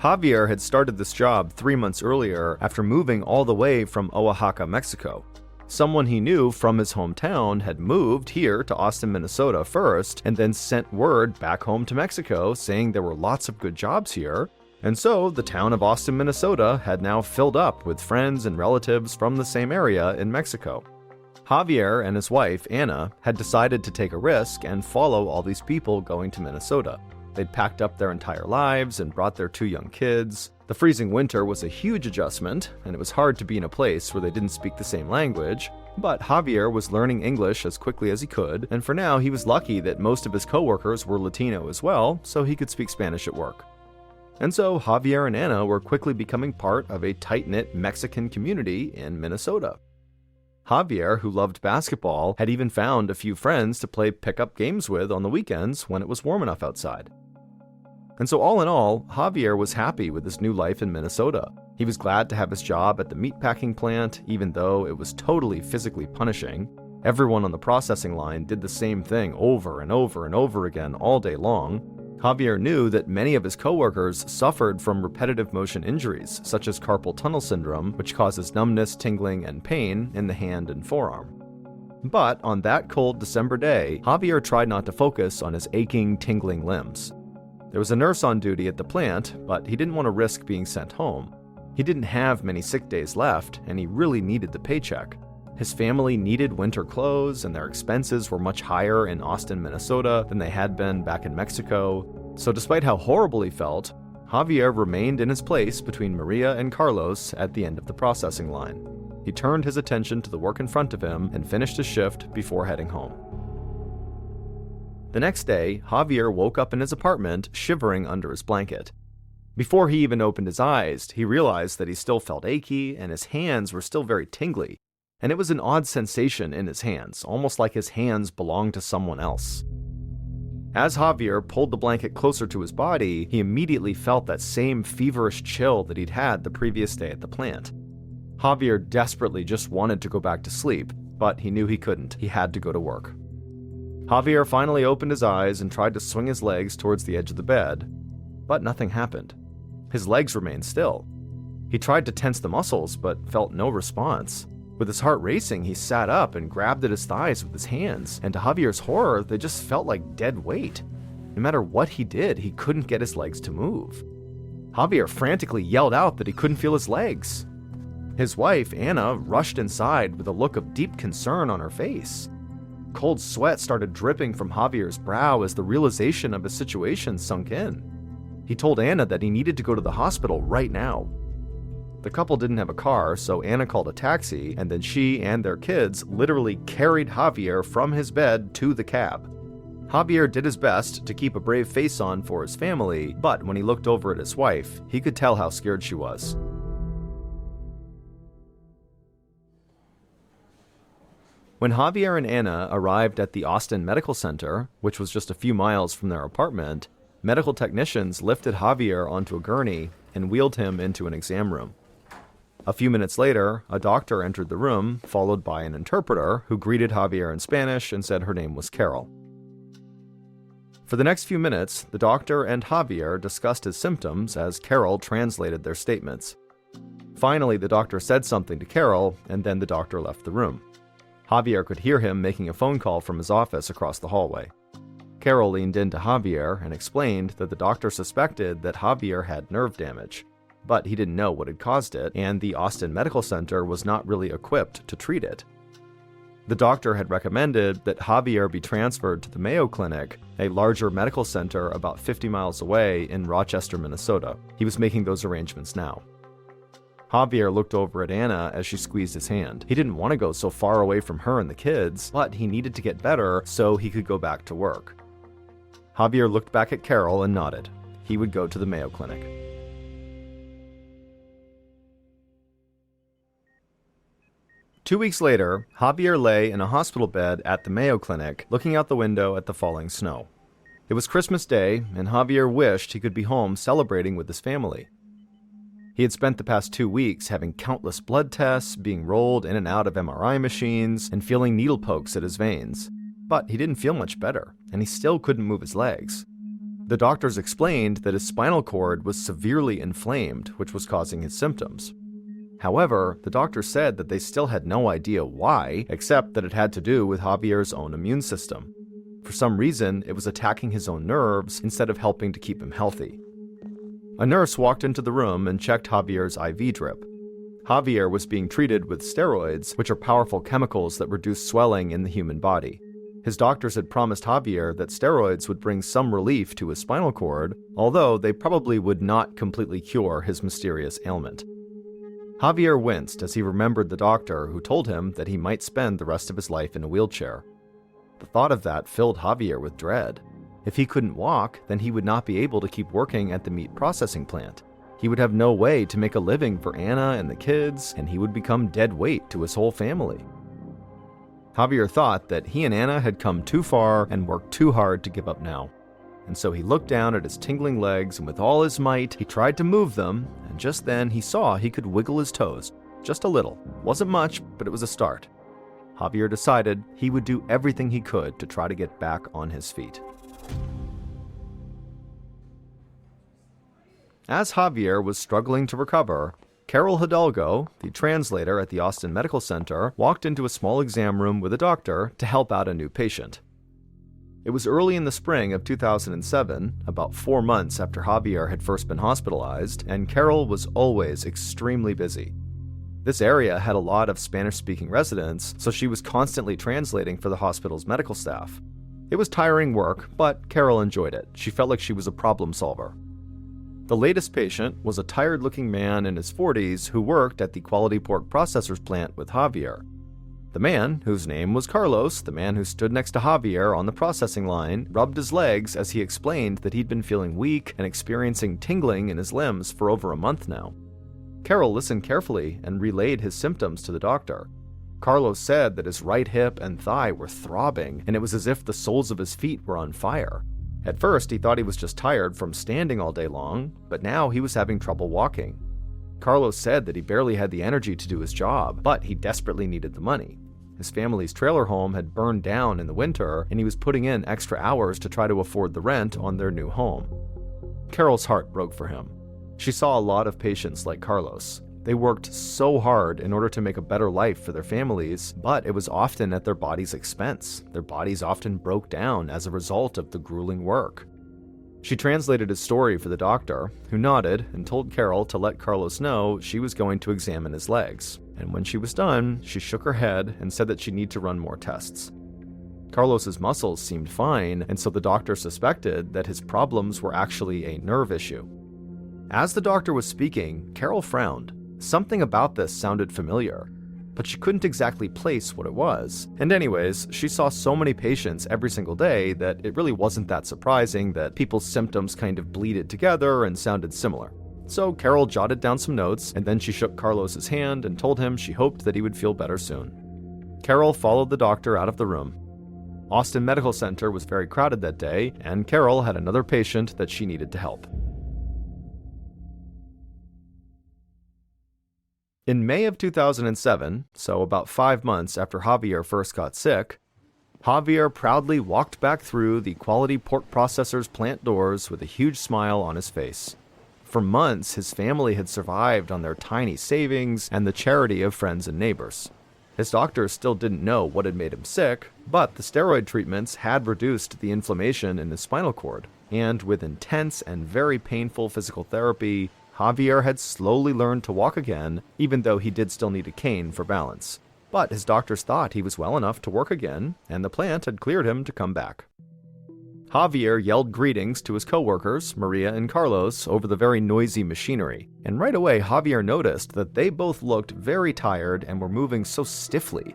B: Javier had started this job 3 months earlier after moving all the way from Oaxaca, Mexico. Someone he knew from his hometown had moved here to Austin, Minnesota first, and then sent word back home to Mexico saying there were lots of good jobs here, and so the town of Austin, Minnesota had now filled up with friends and relatives from the same area in Mexico. Javier and his wife, Anna, had decided to take a risk and follow all these people going to Minnesota. They'd packed up their entire lives and brought their 2 young kids. The freezing winter was a huge adjustment, and it was hard to be in a place where they didn't speak the same language, but Javier was learning English as quickly as he could, and for now he was lucky that most of his coworkers were Latino as well, so he could speak Spanish at work. And so Javier and Anna were quickly becoming part of a tight-knit Mexican community in Minnesota. Javier, who loved basketball, had even found a few friends to play pickup games with on the weekends when it was warm enough outside. And so all in all, Javier was happy with his new life in Minnesota. He was glad to have his job at the meatpacking plant, even though it was totally physically punishing. Everyone on the processing line did the same thing over and over and over again all day long. Javier knew that many of his coworkers suffered from repetitive motion injuries, such as carpal tunnel syndrome, which causes numbness, tingling, and pain in the hand and forearm. But on that cold December day, Javier tried not to focus on his aching, tingling limbs. There was a nurse on duty at the plant, but he didn't want to risk being sent home. He didn't have many sick days left, and he really needed the paycheck. His family needed winter clothes, and their expenses were much higher in Austin, Minnesota than they had been back in Mexico. So despite how horrible he felt, Javier remained in his place between Maria and Carlos at the end of the processing line. He turned his attention to the work in front of him and finished his shift before heading home. The next day, Javier woke up in his apartment, shivering under his blanket. Before he even opened his eyes, he realized that he still felt achy and his hands were still very tingly. and it was an odd sensation in his hands, almost like his hands belonged to someone else. As Javier pulled the blanket closer to his body, he immediately felt that same feverish chill that he'd had the previous day at the plant. Javier desperately just wanted to go back to sleep, but he knew he couldn't. He had to go to work. Javier finally opened his eyes and tried to swing his legs towards the edge of the bed, but nothing happened. His legs remained still. He tried to tense the muscles, but felt no response. With his heart racing, he sat up and grabbed at his thighs with his hands, and to Javier's horror, they just felt like dead weight. No matter what he did, he couldn't get his legs to move. Javier frantically yelled out that he couldn't feel his legs. His wife, Anna, rushed inside with a look of deep concern on her face. Cold sweat started dripping from Javier's brow as the realization of his situation sunk in. He told Anna that he needed to go to the hospital right now. The couple didn't have a car, so Anna called a taxi, and then she and their kids literally carried Javier from his bed to the cab. Javier did his best to keep a brave face on for his family, but when he looked over at his wife, he could tell how scared she was. When Javier and Anna arrived at the Austin Medical Center, which was just a few miles from their apartment, medical technicians lifted Javier onto a gurney and wheeled him into an exam room. A few minutes later, a doctor entered the room, followed by an interpreter who greeted Javier in Spanish and said her name was Carol. For the next few minutes, the doctor and Javier discussed his symptoms as Carol translated their statements. Finally, the doctor said something to Carol, and then the doctor left the room. Javier could hear him making a phone call from his office across the hallway. Carol leaned into Javier and explained that the doctor suspected that Javier had nerve damage, but he didn't know what had caused it, and the Austin Medical Center was not really equipped to treat it. The doctor had recommended that Javier be transferred to the Mayo Clinic, a larger medical center about 50 miles away in Rochester, Minnesota. He was making those arrangements now. Javier looked over at Anna as she squeezed his hand. He didn't want to go so far away from her and the kids, but he needed to get better so he could go back to work. Javier looked back at Carol and nodded. He would go to the Mayo Clinic. Two weeks later, Javier lay in a hospital bed at the Mayo Clinic, looking out the window at the falling snow. It was Christmas Day, and Javier wished he could be home celebrating with his family. He had spent the past 2 weeks having countless blood tests, being rolled in and out of MRI machines, and feeling needle pokes at his veins. But he didn't feel much better, and he still couldn't move his legs. The doctors explained that his spinal cord was severely inflamed, which was causing his symptoms. However, the doctor said that they still had no idea why, except that it had to do with Javier's own immune system. For some reason, it was attacking his own nerves instead of helping to keep him healthy. A nurse walked into the room and checked Javier's IV drip. Javier was being treated with steroids, which are powerful chemicals that reduce swelling in the human body. His doctors had promised Javier that steroids would bring some relief to his spinal cord, although they probably would not completely cure his mysterious ailment. Javier winced as he remembered the doctor who told him that he might spend the rest of his life in a wheelchair. The thought of that filled Javier with dread. If he couldn't walk, then he would not be able to keep working at the meat processing plant. He would have no way to make a living for Anna and the kids, and he would become dead weight to his whole family. Javier thought that he and Anna had come too far and worked too hard to give up now. And so he looked down at his tingling legs, and with all his might, he tried to move them, and just then he saw he could wiggle his toes. Just a little. Wasn't much, but it was a start. Javier decided he would do everything he could to try to get back on his feet. As Javier was struggling to recover, Carol Hidalgo, the translator at the Austin Medical Center, walked into a small exam room with a doctor to help out a new patient. It was early in the spring of 2007, about 4 months after Javier had first been hospitalized, and Carol was always extremely busy. This area had a lot of Spanish-speaking residents, so she was constantly translating for the hospital's medical staff. It was tiring work, but Carol enjoyed it. She felt like she was a problem solver. The latest patient was a tired-looking man in his 40s who worked at the quality pork processors plant with Javier. The man, whose name was Carlos, the man who stood next to Javier on the processing line, rubbed his legs as he explained that he'd been feeling weak and experiencing tingling in his limbs for over a month now. Carol listened carefully and relayed his symptoms to the doctor. Carlos said that his right hip and thigh were throbbing, and it was as if the soles of his feet were on fire. At first, he thought he was just tired from standing all day long, but now he was having trouble walking. Carlos said that he barely had the energy to do his job, but he desperately needed the money. His family's trailer home had burned down in the winter, and he was putting in extra hours to try to afford the rent on their new home. Carol's heart broke for him. She saw a lot of patients like Carlos. They worked so hard in order to make a better life for their families, but it was often at their body's expense. Their bodies often broke down as a result of the grueling work. She translated his story for the doctor, who nodded and told Carol to let Carlos know she was going to examine his legs. And when she was done, she shook her head and said that she'd need to run more tests. Carlos's muscles seemed fine, and so the doctor suspected that his problems were actually a nerve issue. As the doctor was speaking, Carol frowned. Something about this sounded familiar, but she couldn't exactly place what it was. And anyways, she saw so many patients every single day that it really wasn't that surprising that people's symptoms kind of bleeded together and sounded similar. So Carol jotted down some notes, and then she shook Carlos's hand and told him she hoped that he would feel better soon. Carol followed the doctor out of the room. Austin Medical Center was very crowded that day, and Carol had another patient that she needed to help. In May of 2007, so about 5 months after Javier first got sick, Javier proudly walked back through the Quality Pork Processor's plant doors with a huge smile on his face. For months, his family had survived on their tiny savings and the charity of friends and neighbors. His doctors still didn't know what had made him sick, but the steroid treatments had reduced the inflammation in his spinal cord, and with intense and very painful physical therapy, Javier had slowly learned to walk again, even though he did still need a cane for balance. But his doctors thought he was well enough to work again, and the plant had cleared him to come back. Javier yelled greetings to his co-workers, Maria and Carlos, over the very noisy machinery, and right away Javier noticed that they both looked very tired and were moving so stiffly.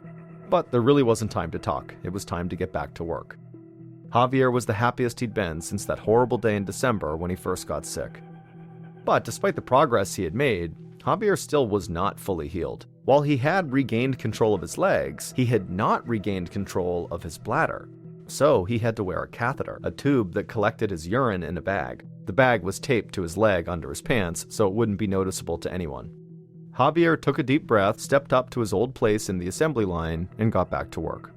B: But there really wasn't time to talk. It was time to get back to work. Javier was the happiest he'd been since that horrible day in December when he first got sick. But despite the progress he had made, Javier still was not fully healed. While he had regained control of his legs, he had not regained control of his bladder. So he had to wear a catheter, a tube that collected his urine in a bag. The bag was taped to his leg under his pants, so it wouldn't be noticeable to anyone. Javier took a deep breath, stepped up to his old place in the assembly line, and got back to work.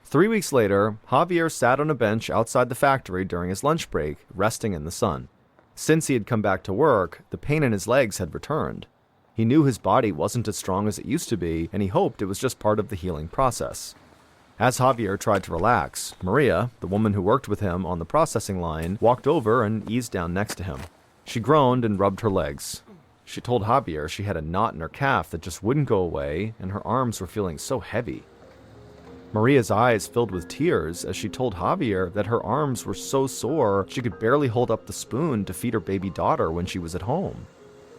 B: 3 weeks later, Javier sat on a bench outside the factory during his lunch break, resting in the sun. Since he had come back to work, the pain in his legs had returned. He knew his body wasn't as strong as it used to be, and he hoped it was just part of the healing process. As Javier tried to relax, Maria, the woman who worked with him on the processing line, walked over and eased down next to him. She groaned and rubbed her legs. She told Javier she had a knot in her calf that just wouldn't go away, and her arms were feeling so heavy. Maria's eyes filled with tears as she told Javier that her arms were so sore she could barely hold up the spoon to feed her baby daughter when she was at home.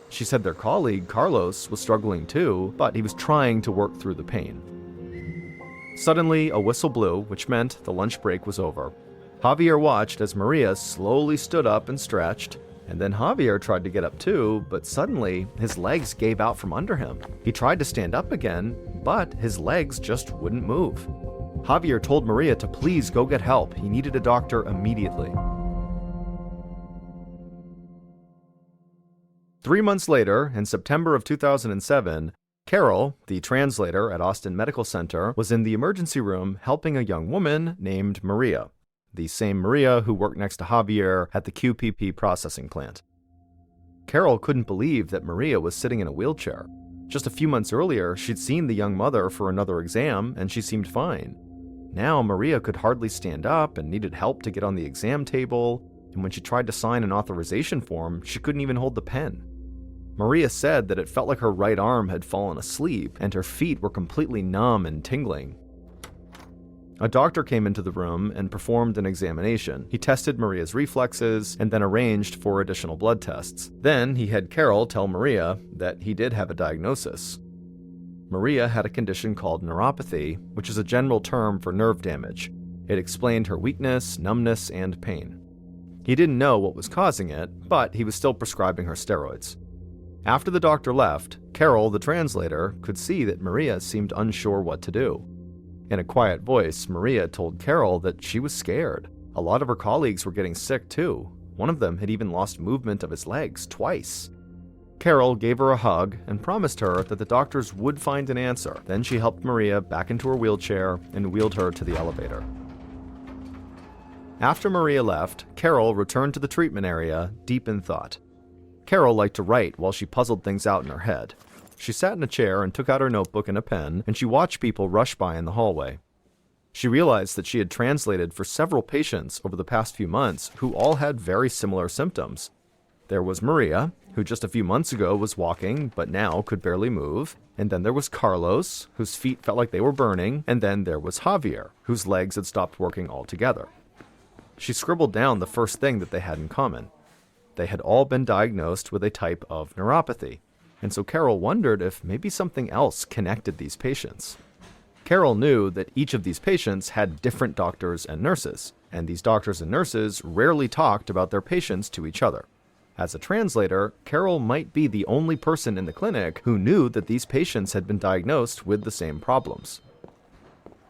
B: She said their colleague, Carlos, was struggling too, but he was trying to work through the pain. Suddenly, a whistle blew, which meant the lunch break was over. Javier watched as Maria slowly stood up and stretched, and then Javier tried to get up too, but suddenly his legs gave out from under him. He tried to stand up again, but his legs just wouldn't move. Javier told Maria to please go get help. He needed a doctor immediately. 3 months later, in September of 2007, Carol, the translator at Austin Medical Center, was in the emergency room helping a young woman named Maria, the same Maria who worked next to Javier at the QPP processing plant. Carol couldn't believe that Maria was sitting in a wheelchair. Just a few months earlier, she'd seen the young mother for another exam, and she seemed fine. Now, Maria could hardly stand up and needed help to get on the exam table, and when she tried to sign an authorization form, she couldn't even hold the pen. Maria said that it felt like her right arm had fallen asleep, and her feet were completely numb and tingling. A doctor came into the room and performed an examination. He tested Maria's reflexes and then arranged for additional blood tests. Then he had Carol tell Maria that he did have a diagnosis. Maria had a condition called neuropathy, which is a general term for nerve damage. It explained her weakness, numbness, and pain. He didn't know what was causing it, but he was still prescribing her steroids. After the doctor left, Carol, the translator, could see that Maria seemed unsure what to do. In a quiet voice, Maria told Carol that she was scared. A lot of her colleagues were getting sick too. One of them had even lost movement of his legs twice. Carol gave her a hug and promised her that the doctors would find an answer. Then she helped Maria back into her wheelchair and wheeled her to the elevator. After Maria left, Carol returned to the treatment area, deep in thought. Carol liked to write while she puzzled things out in her head. She sat in a chair and took out her notebook and a pen, and she watched people rush by in the hallway. She realized that she had translated for several patients over the past few months who all had very similar symptoms. There was Maria, who just a few months ago was walking but now could barely move, and then there was Carlos, whose feet felt like they were burning, and then there was Javier, whose legs had stopped working altogether. She scribbled down the first thing that they had in common. They had all been diagnosed with a type of neuropathy, and so Carol wondered if maybe something else connected these patients. Carol knew that each of these patients had different doctors and nurses, and these doctors and nurses rarely talked about their patients to each other. As a translator, Carol might be the only person in the clinic who knew that these patients had been diagnosed with the same problems.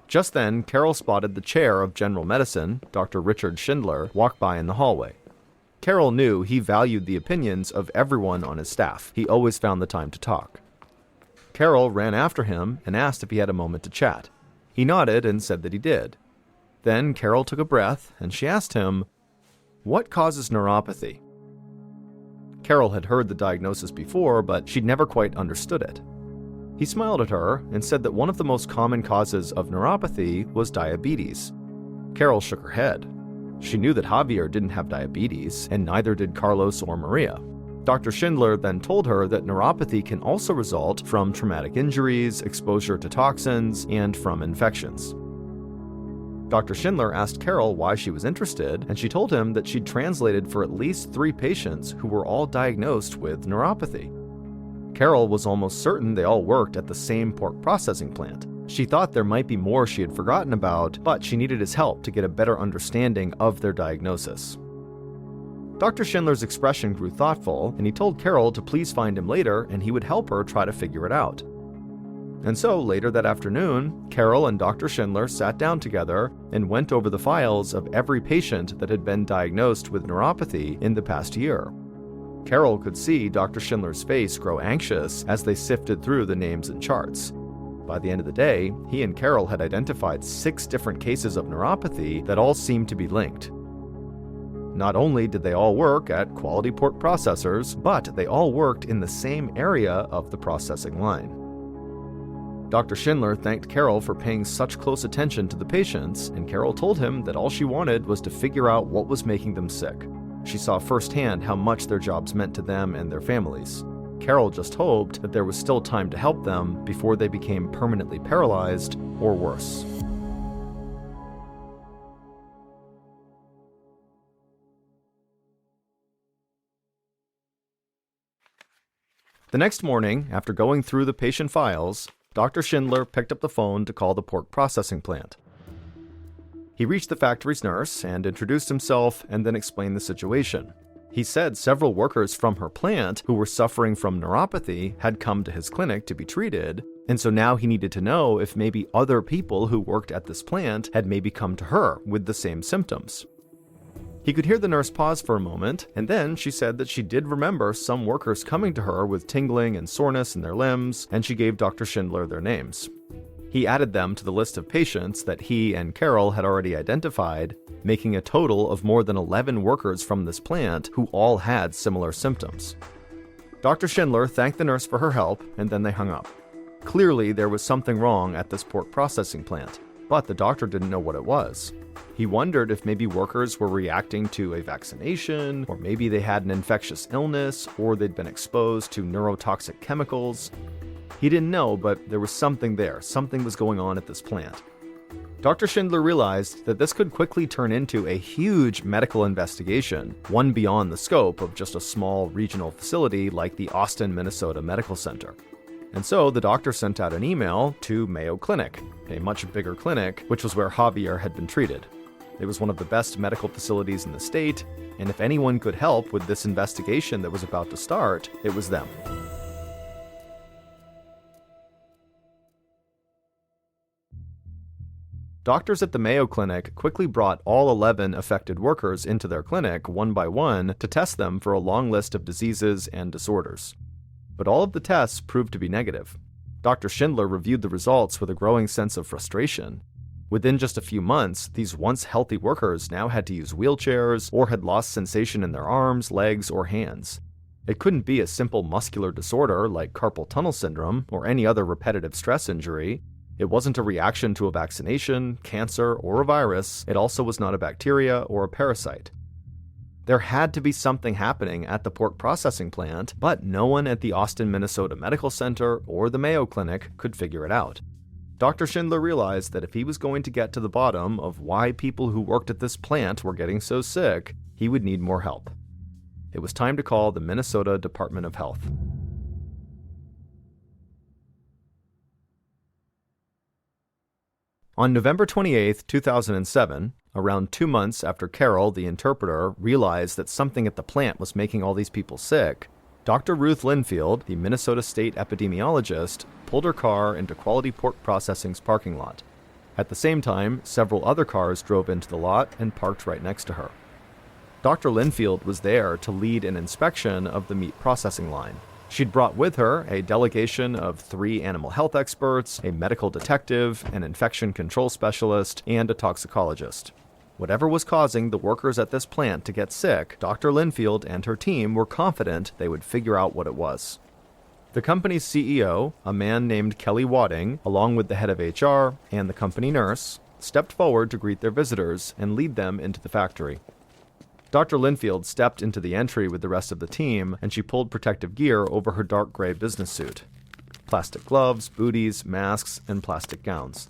B: Just then, Carol spotted the chair of general medicine, Dr. Richard Schindler, walk by in the hallway. Carol knew he valued the opinions of everyone on his staff. He always found the time to talk. Carol ran after him and asked if he had a moment to chat. He nodded and said that he did. Then Carol took a breath and she asked him, "What causes neuropathy?" Carol had heard the diagnosis before, but she'd never quite understood it. He smiled at her and said that one of the most common causes of neuropathy was diabetes. Carol shook her head. She knew that Javier didn't have diabetes, and neither did Carlos or Maria. Dr. Schindler then told her that neuropathy can also result from traumatic injuries, exposure to toxins, and from infections. Dr. Schindler asked Carol why she was interested, and she told him that she'd translated for at least 3 patients who were all diagnosed with neuropathy. Carol was almost certain they all worked at the same pork processing plant. She thought there might be more she had forgotten about, but she needed his help to get a better understanding of their diagnosis. Dr. Schindler's expression grew thoughtful, and he told Carol to please find him later and he would help her try to figure it out. And so, later that afternoon, Carol and Dr. Schindler sat down together and went over the files of every patient that had been diagnosed with neuropathy in the past year. Carol could see Dr. Schindler's face grow anxious as they sifted through the names and charts. By the end of the day, he and Carol had identified 6 different cases of neuropathy that all seemed to be linked. Not only did they all work at quality pork processors, but they all worked in the same area of the processing line. Dr. Schindler thanked Carol for paying such close attention to the patients, and Carol told him that all she wanted was to figure out what was making them sick. She saw firsthand how much their jobs meant to them and their families. Carol just hoped that there was still time to help them before they became permanently paralyzed or worse. The next morning, after going through the patient files, Dr. Schindler picked up the phone to call the pork processing plant. He reached the factory's nurse and introduced himself and then explained the situation. He said several workers from her plant who were suffering from neuropathy had come to his clinic to be treated, and so now he needed to know if maybe other people who worked at this plant had maybe come to her with the same symptoms. He could hear the nurse pause for a moment, and then she said that she did remember some workers coming to her with tingling and soreness in their limbs, and she gave Dr. Schindler their names. He added them to the list of patients that he and Carol had already identified, making a total of more than 11 workers from this plant who all had similar symptoms. Dr. Schindler thanked the nurse for her help, and then they hung up. Clearly, there was something wrong at this pork processing plant, but the doctor didn't know what it was. He wondered if maybe workers were reacting to a vaccination, or maybe they had an infectious illness, or they'd been exposed to neurotoxic chemicals. He didn't know, but there was something there. Something was going on at this plant. Dr. Schindler realized that this could quickly turn into a huge medical investigation, one beyond the scope of just a small regional facility like the Austin, Minnesota Medical Center. And so the doctor sent out an email to Mayo Clinic, a much bigger clinic, which was where Javier had been treated. It was one of the best medical facilities in the state, and if anyone could help with this investigation that was about to start, it was them. Doctors at the Mayo Clinic quickly brought all 11 affected workers into their clinic one by one to test them for a long list of diseases and disorders. But all of the tests proved to be negative. Dr. Schindler reviewed the results with a growing sense of frustration. Within just a few months, these once healthy workers now had to use wheelchairs or had lost sensation in their arms, legs, or hands. It couldn't be a simple muscular disorder like carpal tunnel syndrome or any other repetitive stress injury. It wasn't a reaction to a vaccination, cancer, or a virus. It also was not a bacteria or a parasite. There had to be something happening at the pork processing plant, but no one at the Austin, Minnesota Medical Center or the Mayo Clinic could figure it out. Dr. Schindler realized that if he was going to get to the bottom of why people who worked at this plant were getting so sick, he would need more help. It was time to call the Minnesota Department of Health. On November 28, 2007, around 2 months after Carol, the interpreter, realized that something at the plant was making all these people sick, Dr. Ruth Linfield, the Minnesota state epidemiologist, pulled her car into Quality Pork Processing's parking lot. At the same time, several other cars drove into the lot and parked right next to her. Dr. Linfield was there to lead an inspection of the meat processing line. She'd brought with her a delegation of 3 animal health experts, a medical detective, an infection control specialist, and a toxicologist. Whatever was causing the workers at this plant to get sick, Dr. Linfield and her team were confident they would figure out what it was. The company's CEO, a man named Kelly Wadding, along with the head of HR and the company nurse, stepped forward to greet their visitors and lead them into the factory. Dr. Linfield stepped into the entry with the rest of the team, and she pulled protective gear over her dark gray business suit. Plastic gloves, booties, masks, and plastic gowns.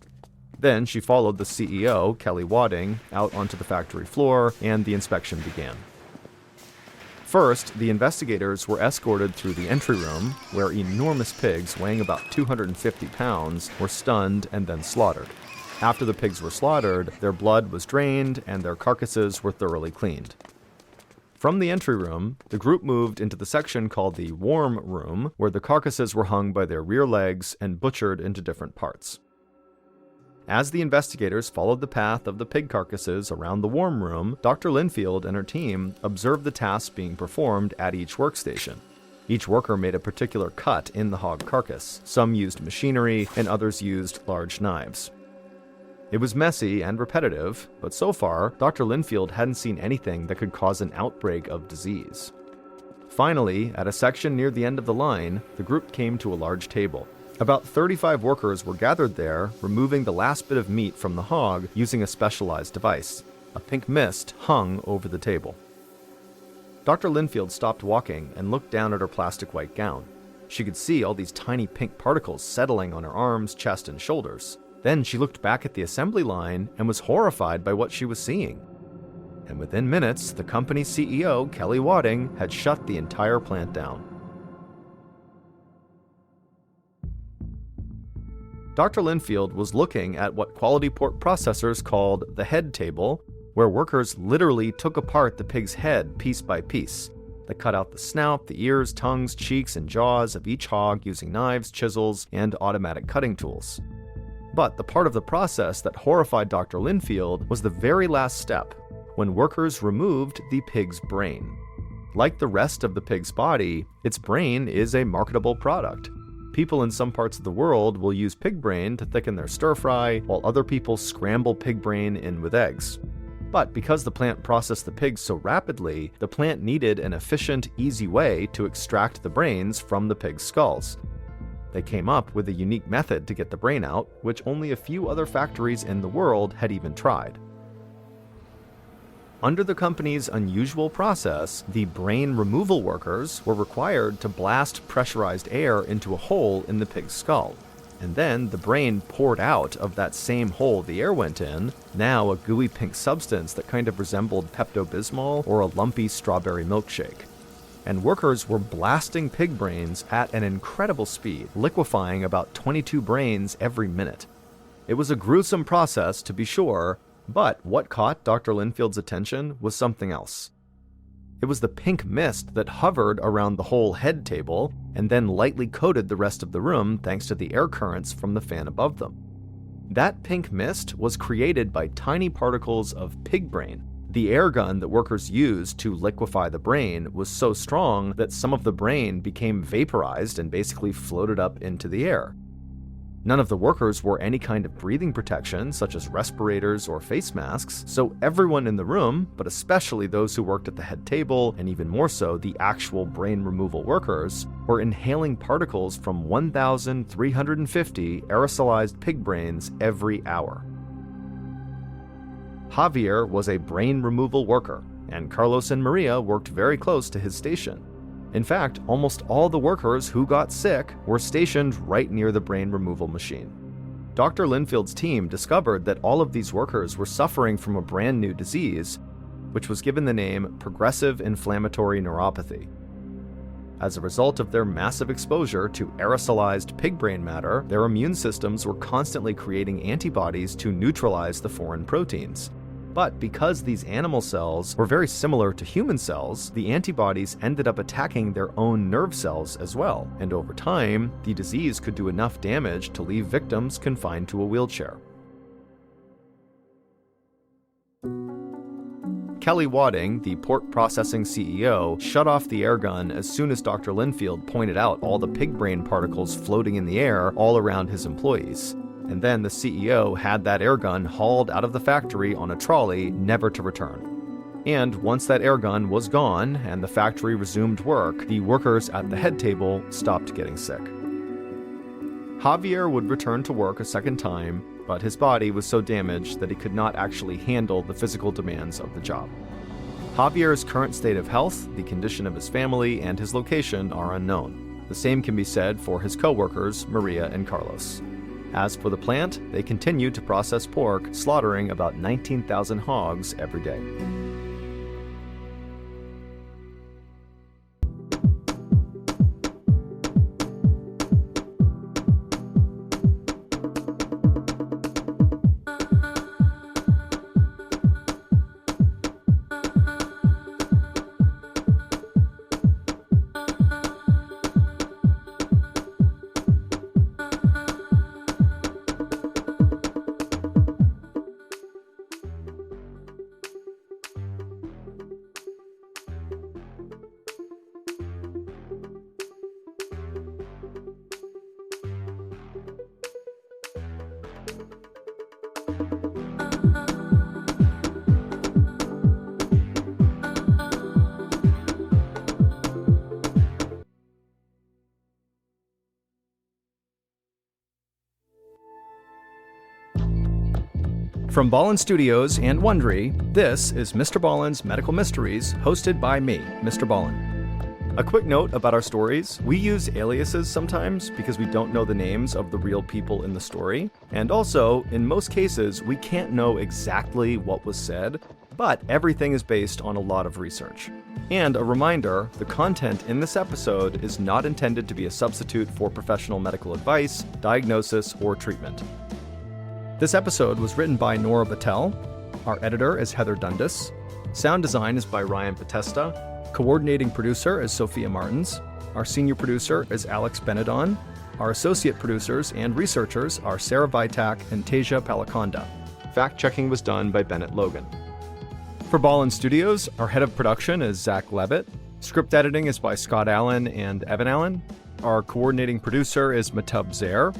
B: Then she followed the CEO, Kelly Wadding, out onto the factory floor, and the inspection began. First, the investigators were escorted through the entry room, where enormous pigs weighing about 250 pounds were stunned and then slaughtered. After the pigs were slaughtered, their blood was drained and their carcasses were thoroughly cleaned. From the entry room, the group moved into the section called the warm room, where the carcasses were hung by their rear legs and butchered into different parts. As the investigators followed the path of the pig carcasses around the warm room, Dr. Linfield and her team observed the tasks being performed at each workstation. Each worker made a particular cut in the hog carcass. Some used machinery, and others used large knives. It was messy and repetitive, but so far, Dr. Linfield hadn't seen anything that could cause an outbreak of disease. Finally, at a section near the end of the line, the group came to a large table. About 35 workers were gathered there, removing the last bit of meat from the hog using a specialized device. A pink mist hung over the table. Dr. Linfield stopped walking and looked down at her plastic white gown. She could see all these tiny pink particles settling on her arms, chest, and shoulders. Then she looked back at the assembly line and was horrified by what she was seeing. And within minutes, the company's CEO, Kelly Wadding, had shut the entire plant down. Dr. Linfield was looking at what quality pork processors called the head table, where workers literally took apart the pig's head piece by piece. They cut out the snout, the ears, tongues, cheeks, and jaws of each hog using knives, chisels, and automatic cutting tools. But the part of the process that horrified Dr. Linfield was the very last step, when workers removed the pig's brain. Like the rest of the pig's body, its brain is a marketable product. People in some parts of the world will use pig brain to thicken their stir-fry, while other people scramble pig brain in with eggs. But because the plant processed the pigs so rapidly, the plant needed an efficient, easy way to extract the brains from the pig's skulls. They came up with a unique method to get the brain out, which only a few other factories in the world had even tried. Under the company's unusual process, the brain removal workers were required to blast pressurized air into a hole in the pig's skull. And then the brain poured out of that same hole the air went in, now a gooey pink substance that kind of resembled Pepto-Bismol or a lumpy strawberry milkshake. And workers were blasting pig brains at an incredible speed, liquefying about 22 brains every minute. It was a gruesome process, to be sure, But what caught Dr. Linfield's attention was something else. It was the pink mist that hovered around the whole head table and then lightly coated the rest of the room thanks to the air currents from the fan above them. That pink mist was created by tiny particles of pig brain. The air gun that workers used to liquefy the brain was so strong that some of the brain became vaporized and basically floated up into the air. None of the workers wore any kind of breathing protection, such as respirators or face masks, so everyone in the room, but especially those who worked at the head table, and even more so the actual brain removal workers, were inhaling particles from 1,350 aerosolized pig brains every hour. Javier was a brain removal worker, and Carlos and Maria worked very close to his station. In fact, almost all the workers who got sick were stationed right near the brain removal machine. Dr. Linfield's team discovered that all of these workers were suffering from a brand new disease, which was given the name progressive inflammatory neuropathy. As a result of their massive exposure to aerosolized pig brain matter, their immune systems were constantly creating antibodies to neutralize the foreign proteins. But because these animal cells were very similar to human cells, the antibodies ended up attacking their own nerve cells as well, and over time, the disease could do enough damage to leave victims confined to a wheelchair. Kelly Wadding, the pork processing CEO, shut off the air gun as soon as Dr. Linfield pointed out all the pig brain particles floating in the air all around his employees. And then the CEO had that air gun hauled out of the factory on a trolley, never to return. And once that air gun was gone and the factory resumed work, the workers at the head table stopped getting sick. Javier would return to work a second time, but his body was so damaged that he could not actually handle the physical demands of the job. Javier's current state of health, the condition of his family, and his location are unknown. The same can be said for his co-workers, Maria and Carlos. As for the plant, they continue to process pork, slaughtering about 19,000 hogs every day. From Ballen's Studios and Wondery, this is MrBallen's Medical Mysteries, hosted by me, Mr. Ballen. A quick note about our stories: we use aliases sometimes because we don't know the names of the real people in the story, and also, in most cases, we can't know exactly what was said, but everything is based on a lot of research. And a reminder, the content in this episode is not intended to be a substitute for professional medical advice, diagnosis, or treatment. This episode was written by Nora Battelle. Our editor is Heather Dundas. Sound design is by Ryan Potesta. Coordinating producer is Sophia Martins. Our senior producer is Alex Benedon. Our associate producers and researchers are Sarah Vitak and Teja Palakonda. Fact-checking was done by Bennett Logan. For Ballen Studios, our head of production is Zach Levitt. Script editing is by Scott Allen and Evan Allen. Our coordinating producer is Matub Zaire.